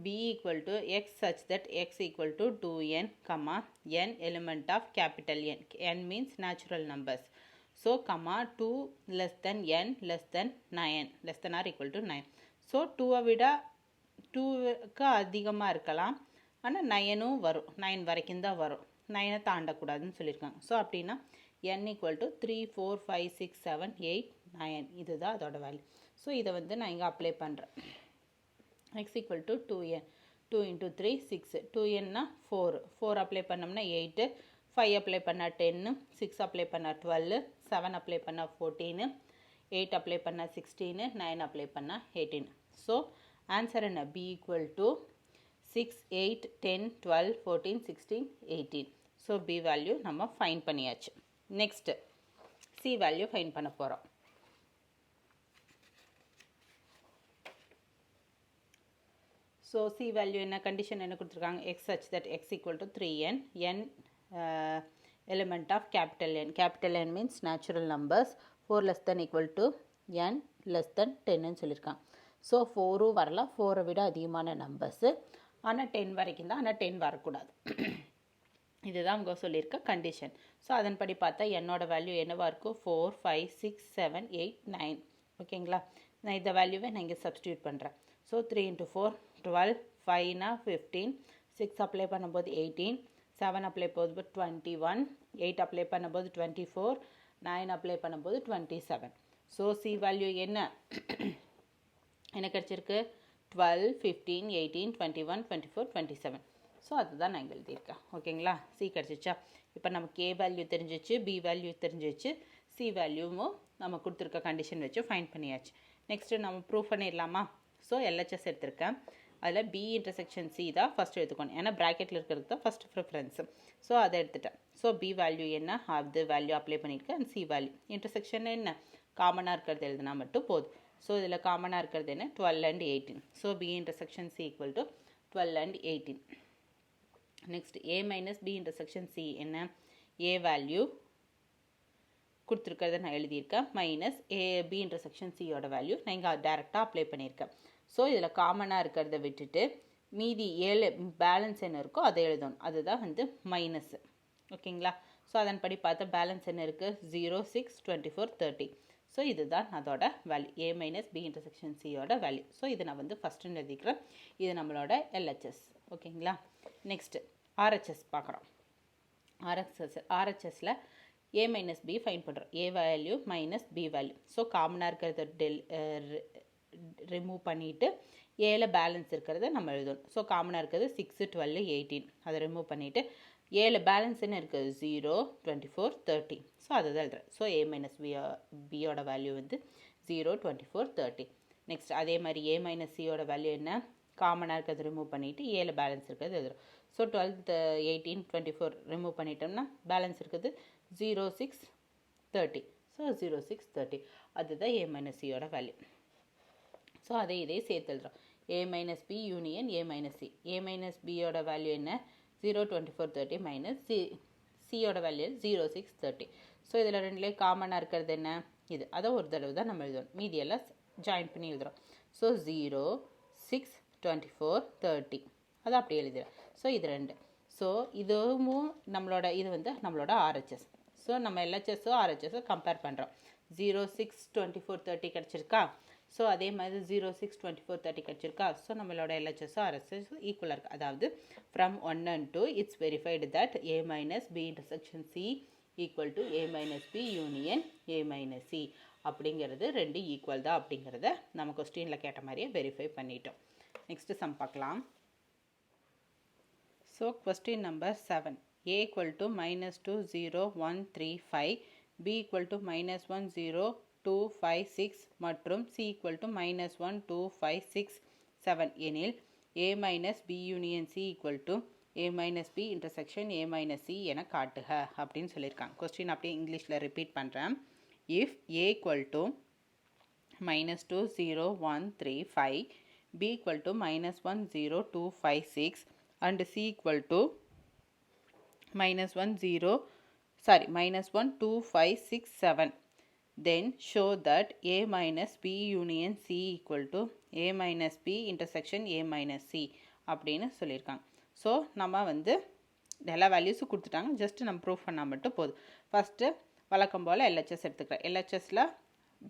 B equal to X such that X equal to 2N, N element of capital N. N means natural numbers. So, 2 less than N less than 9, less than or equal to 9. So, 2 விட 2க்கு அதிகமாக இருக்கலாம். ஆனால் 9ம் வரும். 9 வரைக்கும் தான் வரும். 9 தாண்டக்கூடாதுன்னு சொல்லியிருக்காங்க. ஸோ அப்படின்னா N equal to 3, 4, 5, 6, 7, 8, 9. இதுதான் அதோட வேல்யூ. ஸோ இதை வந்து நான் இங்கே அப்ளை பண்ணுறேன். X equal to 2N. 2 into 3, 6. 2N னா 4. 4 அப்ளை பண்ணோம்னா 8. 5 அப்ளை பண்ணால் 10. 6 அப்ளை பண்ணால் 12. 7 அப்ளை பண்ணால் 14. 8 அப்ளை பண்ணால் 16. 9 அப்ளை பண்ணால் 18. ஸோ ஆன்சர் என்ன? B equal to 6, 8, 10, 12, 14, 16, 18. So B value நம்ம ஃபைன் பண்ணியாச்சு. நெக்ஸ்ட்டு C வேல்யூ ஃபைன் பண்ண போகிறோம். ஸோ C வேல்யூ என்ன? கண்டிஷன் என்ன கொடுத்துருக்காங்க? X such that X equal to 3N, N element of capital N. Capital N means natural numbers. 4 less than equal to N less than 10 சொல்லியிருக்காங்க. So 4 வரலாம். 4 விட அதிகமான numbers. ஆனால் 10 வரைக்கும் தான். ஆனால் 10 வரக்கூடாது. இதுதான் அவங்க சொல்லியிருக்க கண்டிஷன். ஸோ அதன்படி பார்த்தா என்னோட வேல்யூ என்னவாக இருக்கும்? 4, 5, 6, 7, 8, 9. ஓகேங்களா. நான் இந்த வேல்யூவை நான் இங்கே சப்ஸ்டியூட் பண்ணுறேன். ஸோ 3 × 4 12, 5 15, 6 அப்ளை பண்ணும்போது 18, 7 அப்ளை பண்ணும்போது 21, 8 அப்ளை பண்ணும்போது 24, 9 அப்ளை பண்ணும்போது 27. ஸோ சி வேல்யூ என்ன கிடச்சிருக்கு 12, 15, 18, 21, 24, 27. ஸோ அதுதான் நான் இங்கே எழுதியிருக்கேன். ஓகேங்களா. சி கிடச்சிச்சா. இப்போ நமக்கு ஏ வேல்யூ தெரிஞ்சிச்சு, பி வேல்யூ தெரிஞ்சிச்சு, சி வேல்யூவும் நம்ம கொடுத்துருக்க கண்டிஷன் வச்சு ஃபைண்ட் பண்ணியாச்சு. நெக்ஸ்ட்டு நம்ம ப்ரூவ் பண்ணிடலாமா. ஸோ எல்ஹெச்எஸ் எடுத்திருக்கேன். அதில் பி இன்டர்செக்ஷன் சி தான் ஃபஸ்ட்டு எடுத்துக்கணும். ஏன்னா ப்ராக்கெட்டில் இருக்கிறது தான் ஃபஸ்ட் ப்ரிஃபரன்ஸு. ஸோ அதை எடுத்துட்டேன். ஸோ பி வேல்யூ என்ன அது வேல்யூ அப்ளை பண்ணியிருக்கேன். அண்ட் சி வேல்யூ இன்டர்செக்ஷன் என்ன காமனாக இருக்கிறது எழுதுனா மட்டும் போதும். ஸோ இதில் காமனாக இருக்கிறது என்ன 12 and 18. So B intersection C equal to 12 and 18. Next A minus B intersection C என்ன ஏ வேல்யூ கொடுத்துருக்கிறத நான் எழுதியிருக்கேன் மைனஸ் ஏ பி இன்டர்செக்ஷன் சியோட வேல்யூ நான் இங்கே டேரெக்டாக அப்ளை பண்ணியிருக்கேன். ஸோ இதில் காமனாக இருக்கிறத விட்டுட்டு மீதி 7 பேலன்ஸ் என்ன இருக்கோ அதை எழுதணும். அதுதான் வந்து மைனஸ். ஓகேங்களா. ஸோ அதன்படி பார்த்தா பேலன்ஸ் என்ன இருக்குது 0, 6, 24, 30. ஸோ இதுதான் அதோட value A minus B intersection சியோட வேல்யூ. ஸோ இது நான் வந்து ஃபஸ்ட்டு எழுதிக்கிறேன். இது நம்மளோட எல்ஹெச்எஸ். ஓகேங்களா. நெக்ஸ்ட்டு ஆர்ஹெச்எஸ் பார்க்குறோம். ஆர்ஹெச்எஸில் ஏ மைனஸ் பி ஃபைன் பண்ணுறோம். A value minus B value. So காமனாக இருக்கிறத ரிமூவ் பண்ணிவிட்டு ஏல பேலன்ஸ் இருக்கிறத நம்ம எழுதணும். ஸோ காமனாக இருக்கிறது 6, 12, 18 அதை ரிமூவ் பண்ணிவிட்டு ஏல பேலன்ஸ் என்ன இருக்குது 0, 24, 30. ஸோ அதுதான் எழுதுறேன். ஸோ ஏ மைனஸ் பியோட வேல்யூ வந்து 0, 24, 30. நெக்ஸ்ட் அதே மாதிரி ஏ மைனஸ் சியோட வேல்யூ என்ன காமனாக இருக்கிறது ரிமூவ் பண்ணிவிட்டு ஏல பேலன்ஸ் இருக்கிறது எழுதுறோம். ஸோ 12, 18, 24 ரிமூவ் பண்ணிட்டோம்னா பேலன்ஸ் இருக்குது 0, 6, 30. ஸோ 0, 6, 30 அதுதான் ஏ மைனஸ் சியோட வேல்யூ. ஸோ இதே சேர்த்து எழுதுறோம். A minus B union A minus C. A minus பியோட வேல்யூ என்ன 0, 24, 30 மைனஸ் சியோட வேல்யூ 0, 6, 30. ஸோ இதில் ரெண்டுலேயே காமனாக இருக்கிறது என்ன இது. அதை ஒரு தடவை தான் நம்ம எழுதணும். மீதியெல்லாம் ஜாயின் பண்ணி எழுதுகிறோம். ஸோ 0, 6, 24, 30 அதை அப்படி எழுதுகிறோம். ஸோ இது ரெண்டு. ஸோ இதுவும் நம்மளோட இது வந்து நம்மளோட ஆர்ஹெச்எஸ். ஸோ நம்ம எல்ஹெச்எஸோ ஆர்ஹெச்எஸோ கம்பேர் பண்ணுறோம். 0, 6, 24, 30 கிடச்சிருக்கா. ஸோ அதே மாதிரி 0, 6, 24, 30 கிடச்சிருக்கா. ஸோ நம்மளோட எல்ஹெச்எஸோ ஆர்ஹெச்எஸோ ஈக்குவலாக இருக்குது. அதாவது from 1 and 2 it's verified that A minus B intersection C equal to A minus B union A minus C அப்படிங்கிறது ரெண்டு ஈக்குவல் தான் அப்படிங்கிறத நம்ம கொஸ்டினில் கேட்ட மாதிரியே வெரிஃபை பண்ணிட்டோம். நெக்ஸ்ட்டு சம் பார்க்கலாம். So question number 7. A equal to -2, 0, 1, 3, 5, B equal to -1, 0, 2, 5, 6 மற்றும் C equal to -1, 2, 5, 6, 7 எனில் A minus B union C equal to A minus B intersection A minus C என காட்டுக அப்படின்னு சொல்லியிருக்காங்க. கொஸ்டின் அப்படியே இங்கிலீஷில் ரிப்பீட் பண்ணுறேன். If A equal to -2, 0, 1, 3, 5, B equal to -1, 0, 2, 5, 6 and C equal to -1, 2, 5, 6, 7, then show that A minus B union C equal to A minus B intersection A minus C அப்படின்னு சொல்லியிருக்காங்க. So நம்ம வந்து எல்லா வேல்யூஸும் கொடுத்துட்டாங்க. Just நம்ம prove பண்ணால் மட்டும் போதும். ஃபஸ்ட்டு வழக்கம் போல் எல்ஹெச்எஸ் எடுத்துக்கிறேன். எல்ஹெச்எஸில்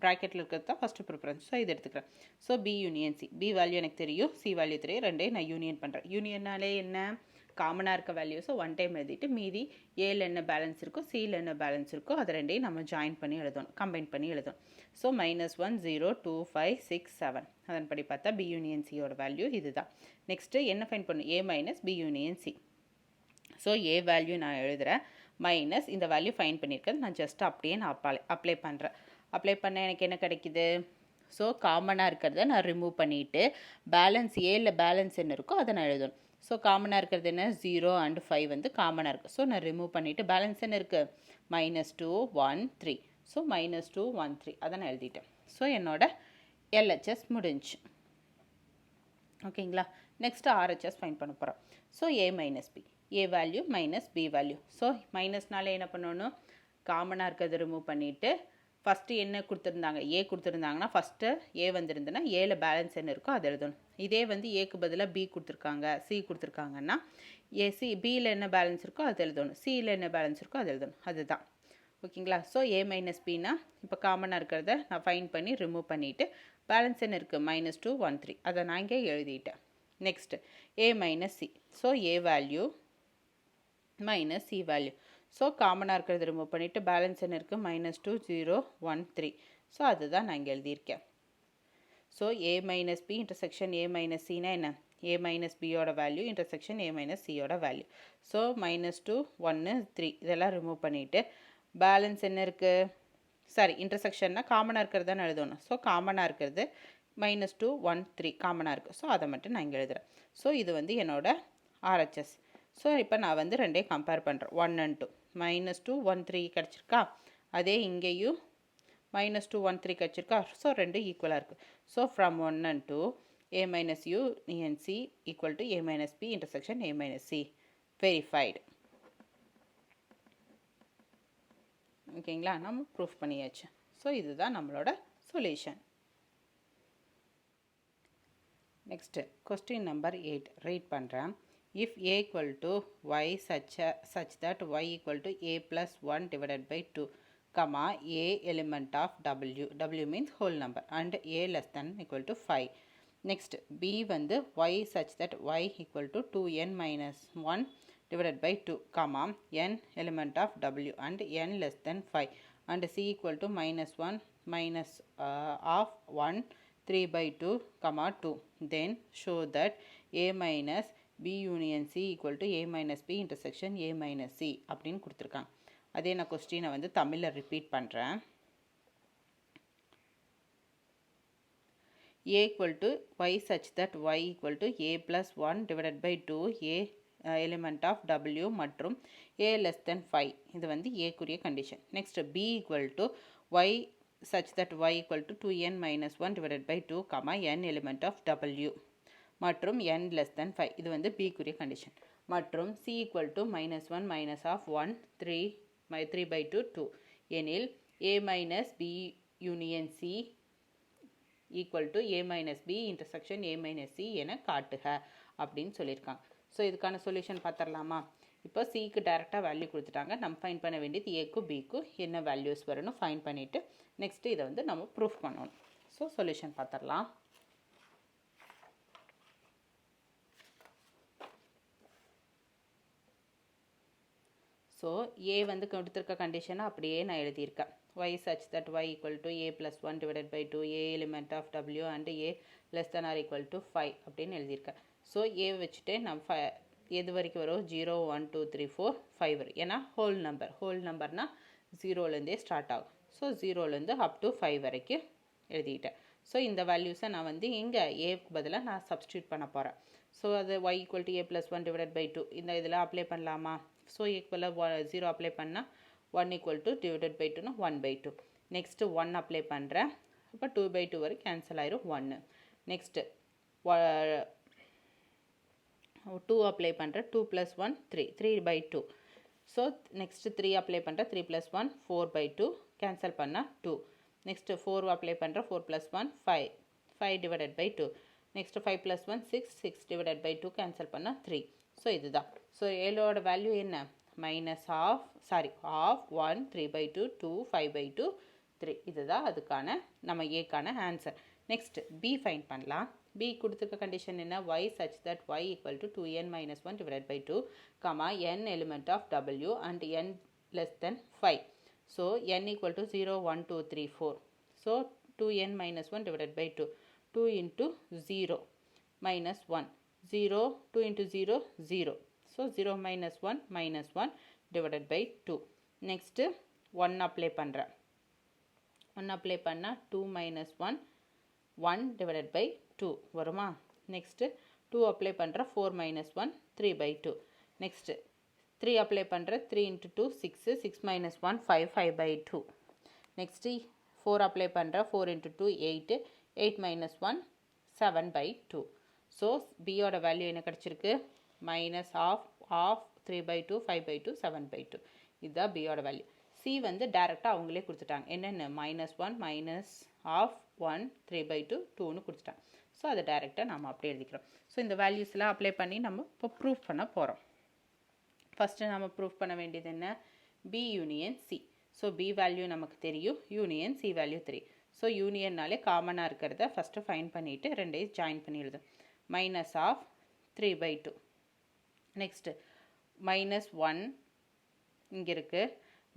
ப்ராக்கெட்டில் இருக்கிறது தான் ஃபஸ்ட்டு ப்ரிஃபரன்ஸ். ஸோ இது எடுத்துக்கிறேன். So B union C. B value எனக்கு தெரியும், சி வேல்யூ தெரியும், ரெண்டையும் நான் யூனியன் பண்ணுறேன். யூனியன்னாலே என்ன காமனாக இருக்க வேல்யூஸை ஒன் டைம் எழுதிட்டு மீதி ஏல என்ன பேலன்ஸ் இருக்கோ சியில் என்ன பேலன்ஸ் இருக்கோ அதை ரெண்டையும் நம்ம ஜாயின் பண்ணி எழுதணும், கம்பைன் பண்ணி எழுதணும். ஸோ -1, 0, 2, 5, 6, 7 அதன்படி பார்த்தா பி யூனியன் சியோட வேல்யூ இதுதான். நெக்ஸ்ட்டு என்ன ஃபைன் பண்ணணும் A minus B union C. So A value நான் எழுதுகிறேன் மைனஸ் இந்த வேல்யூ ஃபைன் பண்ணியிருக்கேன். நான் ஜஸ்ட் அப்படியே நான் அப்ளை பண்ணுறேன். அப்ளை பண்ண எனக்கு என்ன கிடைக்குது. ஸோ காமனாக இருக்கிறத நான் ரிமூவ் பண்ணிவிட்டு பேலன்ஸ் ஏல பேலன்ஸ் என்ன இருக்கோ அதை நான் எழுதணும். ஸோ காமனாக இருக்கிறது என்ன 0 and 5 வந்து காமனாக இருக்குது. ஸோ நான் ரிமூவ் பண்ணிவிட்டு பேலன்ஸ் என்ன இருக்குது -2, 1, 3. ஸோ -2, 1, 3 அதை நான் எழுதிட்டேன். ஸோ என்னோட எல்ஹெச்எஸ் முடிஞ்சு. ஓகேங்களா. நெக்ஸ்ட்டு ஆர்ஹெச்எஸ் ஃபைன் பண்ண போகிறோம். So A minus B. A value minus B value. So மைனஸ்னால என்ன பண்ணணும் காமனாக இருக்கிறத ரிமூவ் பண்ணிவிட்டு ஃபஸ்ட்டு என்ன கொடுத்துருந்தாங்க ஏ கொடுத்துருந்தாங்கன்னா ஃபஸ்ட்டு ஏ வந்துருந்துன்னா ஏல பேலன்ஸ் என்ன இருக்கோ அதை எழுதணும். இதே வந்து ஏக்கு பதிலாக பி கொடுத்துருக்காங்க சி கொடுத்துருக்காங்கன்னா பியில் என்ன பேலன்ஸ் இருக்கோ அது எழுதணும், சியில் என்ன பேலன்ஸ் இருக்கோ அது எழுதணும். அதுதான். ஓகேங்களா. ஸோ ஏ மைனஸ் பின்னா இப்போ காமனாக இருக்கிறத நான் ஃபைன் பண்ணி ரிமூவ் பண்ணிவிட்டு பேலன்ஸ் என்ன இருக்குது -2 1 3 அதை நான் இங்கே எழுதிட்டேன். Next A minus C. So A value minus C value. So காமனாக இருக்கிறது ரிமூவ் பண்ணிவிட்டு பேலன்ஸ் என்ன இருக்குது -2 0 1 3. ஸோ அதுதான் நான் இங்கே எழுதியிருக்கேன். So A minus B intersection A minus சினா என்ன, ஏ மைனஸ் பியோட வேல்யூ இன்டர்செக்ஷன் ஏ மைனஸ் சியோட வேல்யூ. ஸோ -2 1 3 இதெல்லாம் ரிமூவ் பண்ணிவிட்டு பேலன்ஸ் என்ன இருக்குது, சாரி இன்டர்செக்ஷன்னா காமனாக இருக்கிறது தான் எழுதணும். ஸோ காமனாக இருக்கிறது -2 1 3 காமனாக இருக்குது. ஸோ அதை மட்டும் நான் இங்கே எழுதுகிறேன். ஸோ இது வந்து என்னோட ஆர்ஹெச்எஸ். ஸோ இப்போ நான் வந்து ரெண்டையும் கம்பேர் பண்ணுறேன் 1 and 2. -2 1 3 கிடச்சிருக்கா, அதே இங்கேயும் -2 1 3 கிடச்சிருக்கா. ஸோ ரெண்டு ஈக்குவலாக இருக்குது. So from 1 and 2 a minus u and c equal to a minus b intersection a minus c verified. ஓகேங்களா, நம்ம ப்ரூஃப் பண்ணியாச்சு. ஸோ இதுதான் நம்மளோட solution. Next question number 8 read பண்ணுறேன். If a equal to y such that y equal to a plus 1 divided by 2, comma a element of w, w means whole number, and a less than equal to 5. Next b வந்து y such that y equal to 2n minus 1 divided by 2, comma n element of w and n less than 5, and c equal to -1 minus of 1 3 by 2, comma 2. Then show that a minus b union c equal to a minus b intersection a minus c அப்படின்னு கொடுத்துருக்காங்க. அதே நான் கொஸ்டினை வந்து தமிழில் repeat பண்ணுறேன். a equal to y such that y equal to a plus 1 divided by 2 a element of w மற்றும் a less than 5 இது வந்து a குரிய கண்டிஷன். Next b equal to y such that y equal to 2n minus 1 divided by 2, comma n element of w மற்றும் n less than 5 இது வந்து b குரிய condition. மற்றும் c equal to -1 minus of 1 3 by 2 2 எனில் a minus b union c equal to a minus b intersection a minus c என காட்டுக அப்படின்னு சொல்லியிருக்காங்க. So இதுக்கான solution பார்த்துடலாமா. இப்போ சிக்கு டேரெக்டாக வேல்யூ கொடுத்துட்டாங்க. நம்ம ஃபைன் பண்ண வேண்டியது ஏக்கும் பிக்கும் என்ன வேல்யூஸ் வரும்னு ஃபைன் பண்ணிவிட்டு நெக்ஸ்ட்டு இதை வந்து நம்ம ப்ரூஃப் பண்ணணும். ஸோ சொல்யூஷன் பார்த்துடலாம். ஸோ ஏ வந்து கொடுத்துருக்க கண்டிஷனை அப்படியே நான் எழுதியிருக்கேன். y such that y equal to a plus 1 divided by 2 a element of w and a less than or equal to 5 அப்படின்னு எழுதியிருக்கேன். ஸோ ஏ வச்சுட்டு நம்ம எது வரைக்கும் வரும் 0 1 2 3 4 5 வரும். ஏன்னா ஹோல் நம்பர்னால் 0லேருந்தே ஸ்டார்ட் ஆகும். ஸோ 0லேருந்து அப் டு 5 வரைக்கும் எழுதிட்டேன். ஸோ இந்த வேல்யூஸை நான் வந்து இங்கே ஏக்கு பதிலாக நான் சப்ஸ்டியூட் பண்ண போகிறேன். ஸோ அது y equal to a plus 1 divided by 2 இந்த இதில் அப்ளை பண்ணலாமா. ஸோ ஈக்குவலாக 0 அப்ளை பண்ணால் 1 equal to divided by 2 1 by 2. Next 1 apply பண்ணுறேன். அப்போ 2 by 2 வரை கேன்சல் ஆயிரும் 1. நெக்ஸ்ட்டு 2 அப்ளை பண்ணுறேன். 2 plus 1 3 3 by 2. So next 3 apply பண்ணுறேன். 3 plus 1 4 by 2 கேன்சல் பண்ணால் 2. நெக்ஸ்ட்டு 4 அப்ளை பண்ணுறேன். 4 plus 1 5 5 divided by 2. Next 5 plus 1 6 6 divided by 2 cancel பண்ணால் 3. ஸோ இதுதான். ஸோ ஏலோட வேல்யூ என்ன, மைனஸ் ஆஃப் 1 3 by 2 2 5 by 2 3. இதுதான் அதுக்கான நம்ம ஏக்கான ஆன்சர். நெக்ஸ்ட் பி ஃபைன் பண்ணலாம். பி கொடுத்துருக்க கண்டிஷன் என்ன, y such that y equal to 2n minus 1 divided by 2, comma n element of w and n less than 5. So n equal to 0 1 2 3 4. So 2n minus 1 divided by 2. 2 into 0 minus 1. 0 2 into 0 0. So 0 minus 1 divided by 2. Next 1 apply பண்ணுறேன். 1 apply பண்ணால் 2 minus 1 1 divided by 2 வருமா. Next 2 apply பண்ணுற 4 minus 1 3 by 2. Next 3 apply பண்ணுற 3 into 2 6 6 minus 1 5 5 by 2. Next 4 apply பண்ணுற 4 into 2 8 8 minus 1 7 by 2. So பியோட value என்ன கிடச்சிருக்கு, minus of 3 by 2 5 by 2 7 by 2. இதுதான் பியோட வேல்யூ. சி வந்து டேரெக்டாக அவங்களே கொடுத்துட்டாங்க. என்னென்ன -1 மைனஸ் ஆஃப் 1 3 by 2 2ன்னு கொடுத்துட்டாங்க. ஸோ அதை டேரெக்டாக நம்ம அப்படியே எழுதிக்கிறோம். ஸோ இந்த வேல்யூஸ்லாம் அப்ளை பண்ணி நம்ம இப்போ ப்ரூஃப் பண்ண போகிறோம். ஃபஸ்ட்டு நம்ம ப்ரூஃப் பண்ண வேண்டியது என்ன, B union C. So B value நமக்கு தெரியும், யூனியன் சி வேல்யூ தெரியும். ஸோ யூனியன்னாலே காமனாக இருக்கிறத ஃபஸ்ட்டு ஃபைன் பண்ணிவிட்டு ரெண்டையும் ஜாயின் பண்ணி எழுதும். Minus of 3/2. நெக்ஸ்ட்டு -1 இங்கே இருக்குது,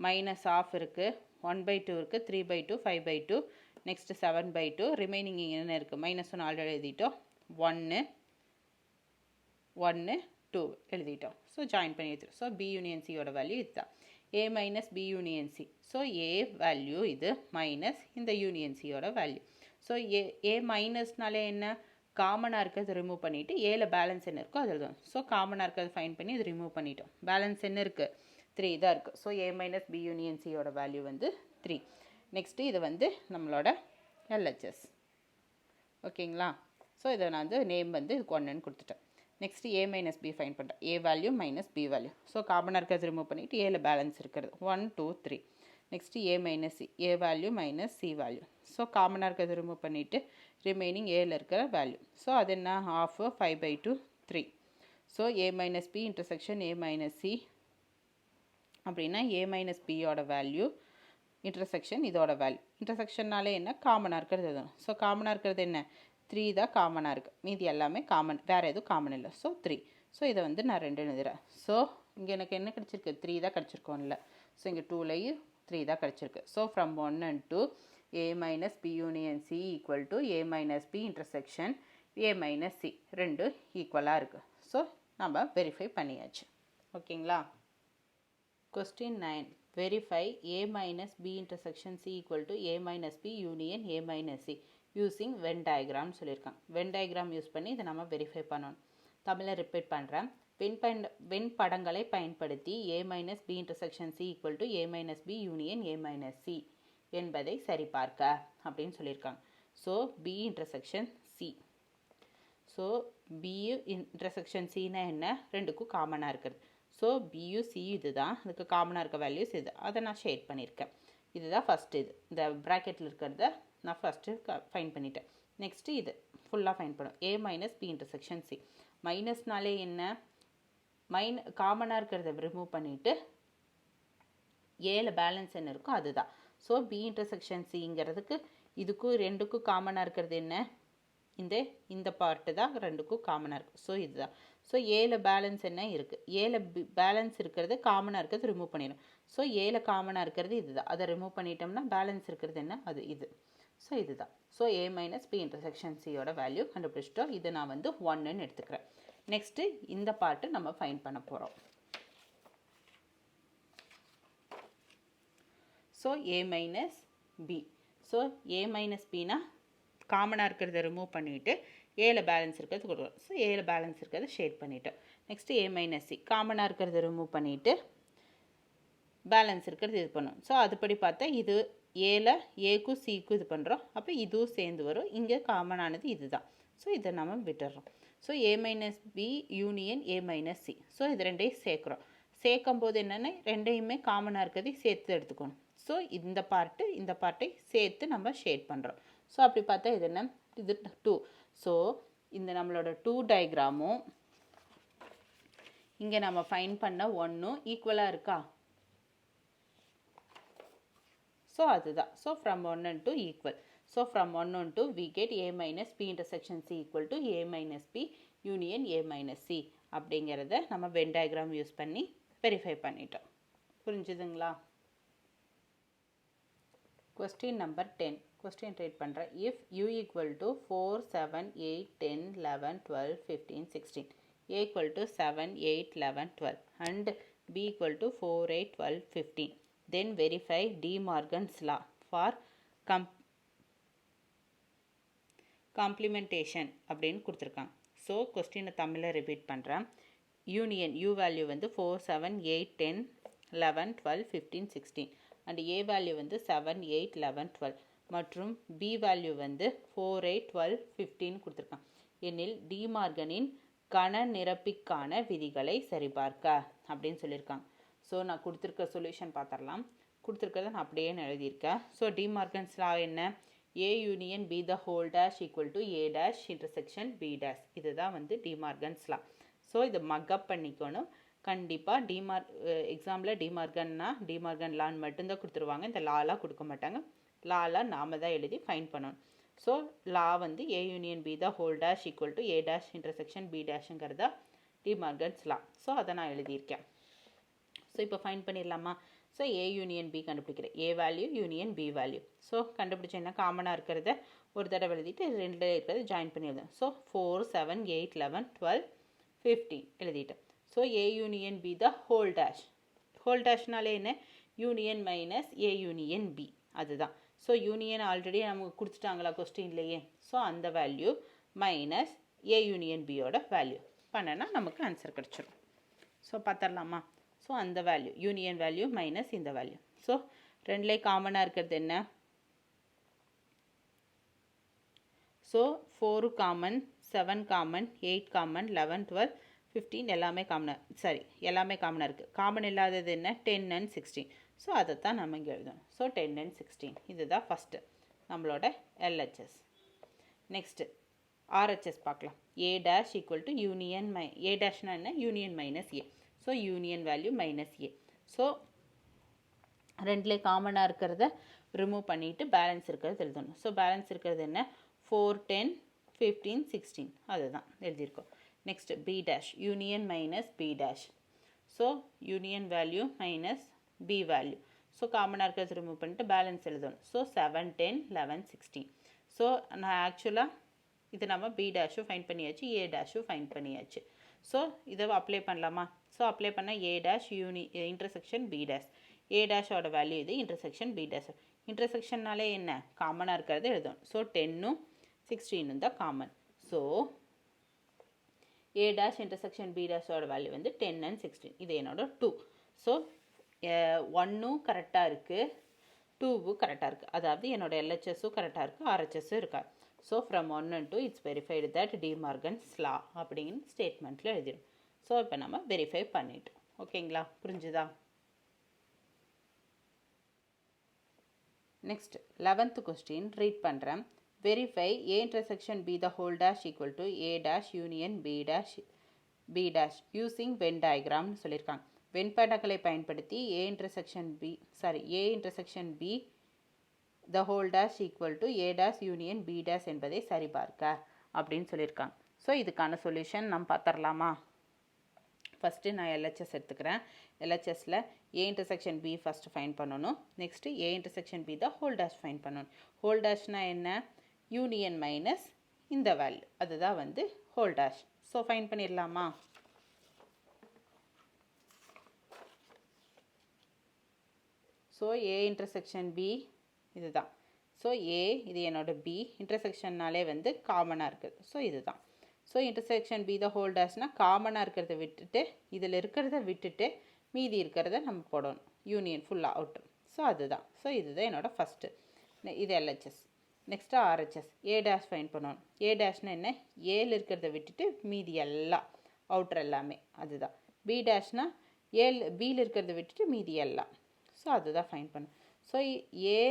மைனஸ் ஆஃப் இருக்குது, 1/2 இருக்குது, 3/2, 5/2, நெக்ஸ்ட்டு 7/2. ரிமைனிங் இங்கே என்ன இருக்குது, -1 ஆல்ரெடி எழுதிட்டோம், 1 1 2 எழுதிட்டோம். ஸோ ஜாயின் பண்ணி எடுத்துட்டோம். ஸோ பி யூனியன் சியோட வேல்யூ இதுதான். A minus B union C. So A value இது மைனஸ் இந்த யூனியன் சியோட வேல்யூ. ஸோ ஏ மைனஸ்னாலே என்ன, காமனாக இருக்கிறது ரிமூவ் பண்ணிவிட்டு ஏல பேலன்ஸ் என்ன இருக்கோ அது எழுதும். ஸோ காமனாக இருக்கிறது ஃபைன் பண்ணி இது ரிமூவ் பண்ணிட்டோம். பேலன்ஸ் என்ன இருக்குது, 3 தான் இருக்குது. So A minus B union சியோட வேல்யூ வந்து 3. நெக்ஸ்ட்டு இது வந்து நம்மளோட எல்ஹெச்எஸ். ஓகேங்களா? ஸோ இதை நான் வந்து நேம் வந்து இதுக்கு 1ன்னு கொடுத்துட்டேன். Next A minus B find பண்ணுறேன். A value minus B value. So காமனாக இருக்கிறது ரிமூவ் பண்ணிவிட்டு ஏல பேலன்ஸ் இருக்கிறது 1 2 3. Next A minus C. A value minus C value. So காமனாக இருக்கிறது ரிமூவ் பண்ணிவிட்டு ரிமைனிங் ஏல இருக்கிற வேல்யூ. ஸோ அது என்ன, half 5/2 3. So A minus B intersection A minus C அப்படின்னா ஏ மைனஸ் பியோட வேல்யூ இன்டர்செக்ஷன் இதோட வேல்யூ. இன்டர்செக்ஷன்னாலே என்ன, காமனாக இருக்கிறது எதுவும். ஸோ காமனாக இருக்கிறது என்ன, 3 தான் காமனாக இருக்குது. மீதி எல்லாமே காமன், வேறு எதுவும் காமன் இல்லை. ஸோ 3. ஸோ இதை வந்து நான் 2 எழுதுகிறேன். ஸோ இங்கே எனக்கு என்ன கிடச்சிருக்கு, 3 தான் கிடச்சிருக்கோம்ல. ஸோ இங்கே 2லையும் 3 தான் கிடச்சிருக்கு. So from 1 and 2 A minus B union C equal to A minus B intersection A minus C ரெண்டு ஈக்குவலாக இருக்குது. ஸோ நம்ம வெரிஃபை பண்ணியாச்சு. ஓகேங்களா? Question 9. Verify A minus B intersection C equal to A minus B union A minus C using Venn diagram சொல்லியிருக்காங்க. Venn diagram use பண்ணி இதை நம்ம வெரிஃபை பண்ணணும். தமிழில் ரிப்பீட் பண்ணுறேன். வெண் படங்களை பயன்படுத்தி A minus B intersection C equal to A minus B union A minus C என்பதை சரிபார்க்க அப்படின்னு சொல்லியிருக்காங்க. So B intersection C. So B U intersection சின்னா என்ன, ரெண்டுக்கும் காமனாக இருக்கிறது. ஸோ பியு சி இது தான், அதுக்கு காமனாக இருக்க வேல்யூஸ் இது. அதை நான் ஷேட் பண்ணியிருக்கேன். இதுதான் ஃபஸ்ட்டு. இது இந்த ப்ராக்கெட்டில் இருக்கிறத நான் ஃபஸ்ட்டு ஃபைன் பண்ணிட்டேன். நெக்ஸ்ட்டு இது ஃபுல்லாக ஃபைன் பண்ணும். ஏ மைனஸ் பி இன்டர்செக்ஷன் சி. மைனஸ்னாலே என்ன, காமனாக இருக்கிறத ரிமூவ் பண்ணிவிட்டு ஏல பேலன்ஸ் என்ன இருக்கோ அதுதான். ஸோ பி இன்டர்செக்ஷன் சிங்கிறதுக்கு இதுக்கும் ரெண்டுக்கும் காமனாக இருக்கிறது என்ன, இந்த பார்ட்டு தான் ரெண்டுக்கும் காமனாக இருக்குது. ஸோ இதுதான். ஸோ ஏல பேலன்ஸ் என்ன இருக்குது, ஏல பேலன்ஸ் இருக்கிறது காமனாக இருக்கிறது ரிமூவ் பண்ணிடும். ஸோ ஏல காமனாக இருக்கிறது இதுதான். அதை ரிமூவ் பண்ணிட்டோம்னா பேலன்ஸ் இருக்கிறது என்ன, அது இது. ஸோ இதுதான். So A minus B intersection சியோட வேல்யூ கண்டுபிடிச்சிட்டோம். இதை நான் வந்து 1ன்னு எடுத்துக்கிறேன். நெக்ஸ்ட்டு இந்த பார்ட்டு நம்ம ஃபைன் பண்ண போகிறோம். So A minus B. So A minus பினா காமனாக இருக்கிறத ரிமூவ் பண்ணிவிட்டு ஏல பேலன்ஸ் இருக்கிறது கொடுக்குறோம். ஸோ ஏல பேலன்ஸ் இருக்கிறத ஷேட் பண்ணிவிட்டோம். Next A minus C. காமனாக இருக்கிறத ரிமூவ் பண்ணிவிட்டு பேலன்ஸ் இருக்கிறது இது பண்ணும். ஸோ அதுபடி பார்த்தா இது ஏல ஏக்கும் சிக்கும் இது பண்ணுறோம். அப்போ இதுவும் சேர்ந்து வரும். இங்கே காமனானது இது தான். ஸோ இதை நம்ம விட்டுடுறோம். So A minus B union A minus C. So இது ரெண்டையும் சேர்க்குறோம். சேர்க்கும் போது என்னென்னா ரெண்டையுமே காமனாக இருக்கிறதையும் சேர்த்து எடுத்துக்கணும். ஸோ இந்த பார்ட்டை சேர்த்து நம்ம ஷேட் பண்ணுறோம். ஸோ அப்படி பார்த்தா இது என்ன, இது 2. ஸோ இந்த நம்மளோட 2 டயக்ராமும் இங்கே நம்ம ஃபைன் பண்ண 1ம் ஈக்குவலாக இருக்கா? ஸோ அதுதான். So from 1 and 2 equal. So from 1 and 2 we get A minus P intersection C equal to A minus P union A minus C அப்படிங்கிறத நம்ம வென் டயக்ராம் யூஸ் பண்ணி வெரிஃபை பண்ணிட்டோம். புரிஞ்சுதுங்களா? Question number 10. கொஸ்டின் ரைட் பண்ணுறேன். If U equal to 4, 7, 8, 10, 11, 12, 15, 16, A equal to 7, 8, 11, 12 and B equal to 4, 8, 12, 15, then verify De Morgan's law for complementation அப்படின்னு கொடுத்துருக்காங்க. So கொஸ்டினை தமிழில் ரிப்பீட் பண்ணுறேன். யூனியன் U வேல்யூ வந்து 4, 7, 8, 10, 11, 12, 15, 16 அண்ட் A வேல்யூ வந்து 7, 8, 11, 12 மற்றும் B வேல்யூ வந்து 4, 8, 12, 15 கொடுத்துருக்காங்க. எனில் டி மார்கனின் கன நிரப்பிக்கான விதிகளை சரிபார்க்க அப்படின்னு சொல்லியிருக்காங்க. ஸோ நான் கொடுத்துருக்க சொல்யூஷன் பார்த்துடலாம். கொடுத்துருக்கிறத நான் அப்படியே எழுதியிருக்கேன். ஸோ டி மார்கன்ஸ் லா என்ன, A union B the whole dash equal to A dash intersection B dash. இதுதான் வந்து டி மார்கன்ஸ் லா. ஸோ இதை மக்கப் பண்ணிக்கணும். கண்டிப்பாக எக்ஸாமில் டிமார்கன் லான்னு மட்டும்தான் கொடுத்துருவாங்க. இந்த லாலாம் கொடுக்க மாட்டாங்க. லாலாம் நாம தான் எழுதி ஃபைன் பண்ணணும். ஸோ லா வந்து A யூனியன் B தான் whole dash equal to A dash intersection B டேஷுங்கிறதா டிமார்கன்ஸ் லா. ஸோ அதை நான் எழுதியிருக்கேன். ஸோ இப்போ ஃபைன் பண்ணிடலாமா? ஸோ A யூனியன் B கண்டுபிடிக்கிறேன். A value union B value. So கண்டுபிடிச்ச என்ன காமனாக இருக்கிறத ஒரு தடவை எழுதிட்டு ரெண்டு இருக்கிறத ஜாயின் பண்ணி எழுதும். ஸோ 4, 7, 8, 11, 12, 15 எழுதிட்டேன். ஸோ A யூனியன் B தான் ஹோல் டேஷ். ஹோல் டேஷ்னாலே என்ன? Union minus A union B, அதுதான். ஸோ யூனியன் ஆல்ரெடி நமக்கு கொடுத்துட்டாங்களா கொஸ்டின்லேயே. ஸோ அந்த வேல்யூ மைனஸ் A யூனியன் பியோட வேல்யூ பண்ணனா நமக்கு ஆன்சர் கிடச்சிடும். ஸோ பார்த்துடலாமா? ஸோ அந்த வேல்யூ யூனியன் வேல்யூ மைனஸ் இந்த வேல்யூ. ஸோ ரெண்டுலேயே காமனாக இருக்கிறது என்ன? ஸோ 4 காமன், 7 காமன், 8 காமன், 11, 12, 15 எல்லாமே காமனாக இருக்குது. காமன் இல்லாதது என்ன? 10 and 16. ஸோ அதை தான் நம்ம இங்கே எழுதணும். ஸோ 10 and 16 இதுதான் ஃபஸ்ட்டு நம்மளோட LHS. நெக்ஸ்ட்டு RHS பார்க்கலாம். A dash equal to union A டேஷ்னா என்ன? Union minus A. So union value minus A. So ரெண்டுலேயே காமனாக இருக்கிறத ரிமூவ் பண்ணிவிட்டு பேலன்ஸ் இருக்கிறது எழுதணும். ஸோ பேலன்ஸ் இருக்கிறது என்ன? 4, 10, 15, 16 அதுதான் எழுதியிருக்கோம். Next B dash union minus B dash. So union value minus B value. So காமனாக இருக்கிறது ரிமூவ் பண்ணிட்டு பேலன்ஸ் எழுதணும். ஸோ 7, 10, 11, 16. ஸோ நான் ஆக்சுவலாக இது நம்ம B டேஷும் ஃபைன் பண்ணியாச்சு, A டேஷும் ஃபைன் பண்ணியாச்சு. ஸோ இதை அப்ளை பண்ணலாமா? ஸோ அப்ளை பண்ணால் A dash intersection B dash. A டேஷோட வேல்யூ இது, இன்டர்செக்ஷன் B டேஷ். இன்டர்செக்ஷன்னாலே என்ன? காமனாக இருக்கிறது எழுதணும். ஸோ 10ம் 16 தான் common. So A dash intersection B டேஷோட வேல்யூ வந்து 10 and 16. இது என்னோட 2. ஸோ 1ம் கரெக்டாக இருக்குது, 2வும் கரெக்டாக இருக்குது. அதாவது என்னோட LHSும் கரெக்டாக இருக்குது, RHSும் இருக்காது. So from 1 and 2 it's verified that De Morgan's law அப்படின்னு ஸ்டேட்மெண்ட்டில் எழுதிடும். ஸோ இப்போ நம்ம வெரிஃபை பண்ணிட்டோம். ஓகேங்களா? புரிஞ்சுதா? நெக்ஸ்ட் 11th கொஸ்டின் ரீட் பண்ணுறேன். Verify A intersection B the whole dash equal to A dash union B dash using Venn diagram சொல்லியிருக்காங்க. When படங்களை பயன்படுத்தி A intersection B the whole dash equal to A dash union B dash என்பதை சரிபார்க்க அப்படின்னு சொல்லியிருக்காங்க. So இதுக்கான solution நம்ம பார்த்துடலாமா? ஃபஸ்ட்டு நான் LHS எடுத்துக்கிறேன். LHSல A intersection B first find பண்ணணும். Next A intersection B the whole dash find பண்ணணும். ஹோல் டேஷ்னா என்ன? யூனியன் மைனஸ் இந்த வேல்யூ, அதுதான் வந்து ஹோல் டேஷ். ஸோ ஃபைன் பண்ணிடலாமா? ஸோ A intersection B இதுதான். ஸோ A இது என்னோட B, இன்டர்செக்ஷன்னாலே வந்து காமனாக இருக்குது. ஸோ இதுதான். So intersection B the whole டேஷ்னால் காமனாக இருக்கிறத விட்டுட்டு இதில் இருக்கிறத விட்டுட்டு மீதி இருக்கிறத நம்ம போடணும். யூனியன் ஃபுல்லாக அவுட்ரு. ஸோ அதுதான். ஸோ இதுதான் என்னோட ஃபஸ்ட்டு. இது LHS. Next RHS. A dash fine பண்ணணும். A டேஷ்னா என்ன? ஏல இருக்கிறத விட்டுட்டு மீதி எல்லாம் அவுட்ரு எல்லாமே, அதுதான். B டேஷ்னால் Bயில் இருக்கிறத விட்டுட்டு மீதி எல்லாம். ஸோ அதுதான் ஃபைன் பண்ணணும். So A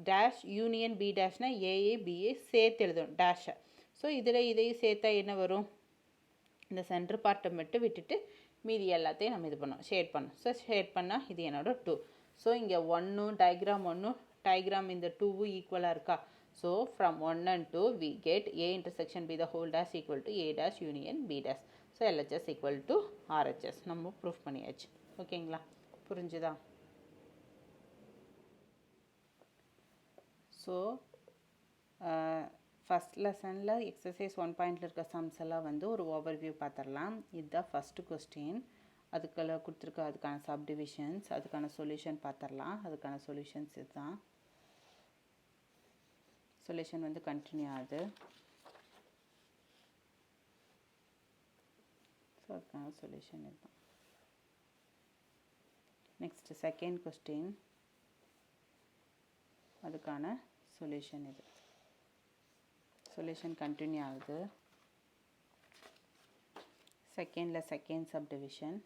dash union B டேஷ்னால் ஏஏ பிஏ சேர்த்து எழுதணும் டேஷை. ஸோ இதில் இதையும் சேர்த்தா என்ன வரும்? இந்த சென்டர் பார்ட்டை மட்டும் விட்டுட்டு மீதி எல்லாத்தையும் நம்ம இது பண்ணோம், ஷேட் பண்ணோம். ஸோ ஷேட் பண்ணால் இது என்னோட 2. ஸோ இங்கே 1 டயக்ராம் இந்த 2வும் ஈக்குவலாக இருக்கா? So from 1 and 2 we get A intersection B the whole dash equal to A dash union B dash. So LHS equal to RHS நம்ம ப்ரூஃப் பண்ணியாச்சு. ஓகேங்களா? புரிஞ்சுதா? ஸோ ஃபஸ்ட் லெசனில் எக்ஸசைஸ் 1 இருக்க சம்ஸ் எல்லாம் வந்து ஒரு ஓவர்வியூ பார்த்துடலாம். இதுதான் ஃபஸ்ட்டு கொஸ்டின். அதுக்கெல்லாம் கொடுத்துருக்க அதுக்கான சப்டிவிஷன்ஸ், அதுக்கான சொல்யூஷன் பார்த்துடலாம். அதுக்கான சொல்யூஷன்ஸ் இதுதான். சொல்யூஷன் வந்து கண்டினியூ ஆகுது. ஸோ அதுக்கான சொல்யூஷன் இதுதான். நெக்ஸ்ட் செகண்ட் கொஸ்டின், அதுக்கான சொல்யூஷன் இது. சொல்யூஷன் கண்டினியூ ஆகுது. செகண்டில் செகண்ட் சப்டிவிஷன்,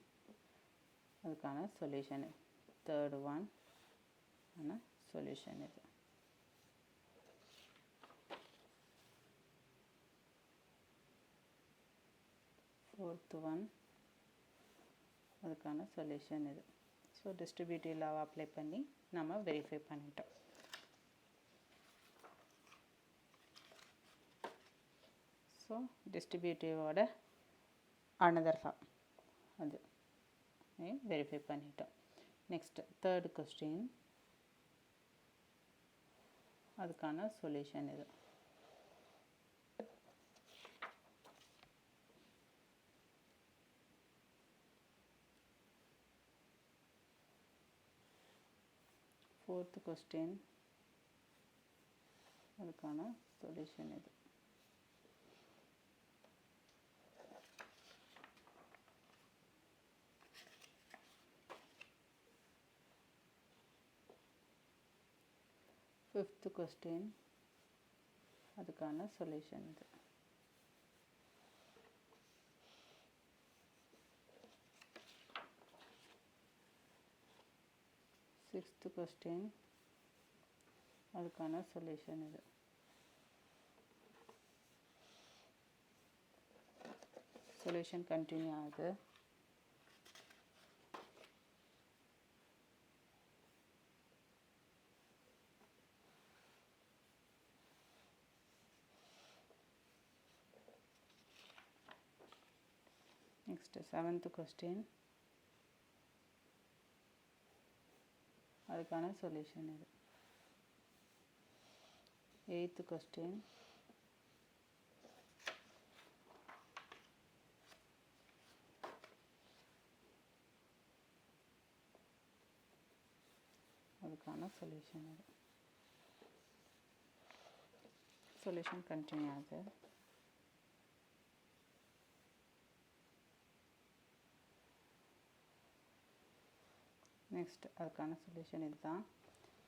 அதுக்கான சொல்யூஷன். தேர்டு ஒன் ஆன சொல்யூஷன் இது. ஃபோர்த் ஒன் அதுக்கான சொல்யூஷன் இது. ஸோ டிஸ்ட்ரிபியூட்டிவ் லாவை அப்ளை பண்ணி நம்ம வெரிஃபை பண்ணிட்டோம். ஸோ டிஸ்ட்ரிபியூட்டிவோட அனதர் லா அது வெரிஃபை பண்ணிட்டோம். நெக்ஸ்ட் தேர்ட் கொஸ்டின், அதுக்கான சொல்யூஷன் இது. ஃபோர்த் கொஸ்டின், அதுக்கான சொல்யூஷன் இது. ஃபிஃப்த் கொஸ்டின், அதுக்கான சொல்யூஷன் இது. சிக்ஸ்த் கொஸ்டின், அதுக்கான சொல்யூஷன் இது. சொல்யூஷன் கண்டினியூ ஆகுது. நெக்ஸ்ட் செவன்த் கொஸ்டின், அதுக்கான சொல்யூஷன் இது. எய்த் கொஸ்டின், அதுக்கான சொல்யூஷன் இது. சொல்யூஷன் கண்டினியூ ஆகுது. நெக்ஸ்ட் அதுக்கான சொல்யூஷன் இதுதான்.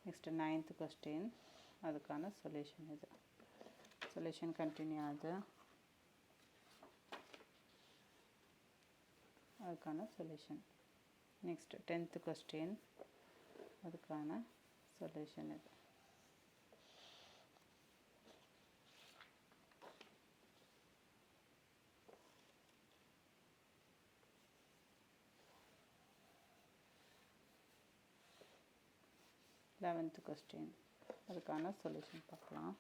நெக்ஸ்ட் நைன்த் கொஸ்டின், அதுக்கான சொல்யூஷன் இது. சொல்யூஷன் கண்டினியூ ஆகுது. அதுக்கான சொல்யூஷன். நெக்ஸ்ட் 10th கொஸ்டின், அதுக்கான சொல்யூஷன் இது. லெவன்த் கொஸ்டின், அதுக்கான சொல்யூஷன் பார்க்கலாம்.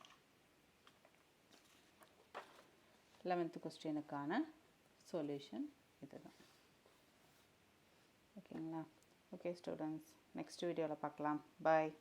11th கொஸ்டினுக்கான சொல்யூஷன் இதுதான். ஓகேங்களா? ஓகே ஸ்டூடெண்ட்ஸ், நெக்ஸ்ட் வீடியோவில் பார்க்கலாம். பாய்.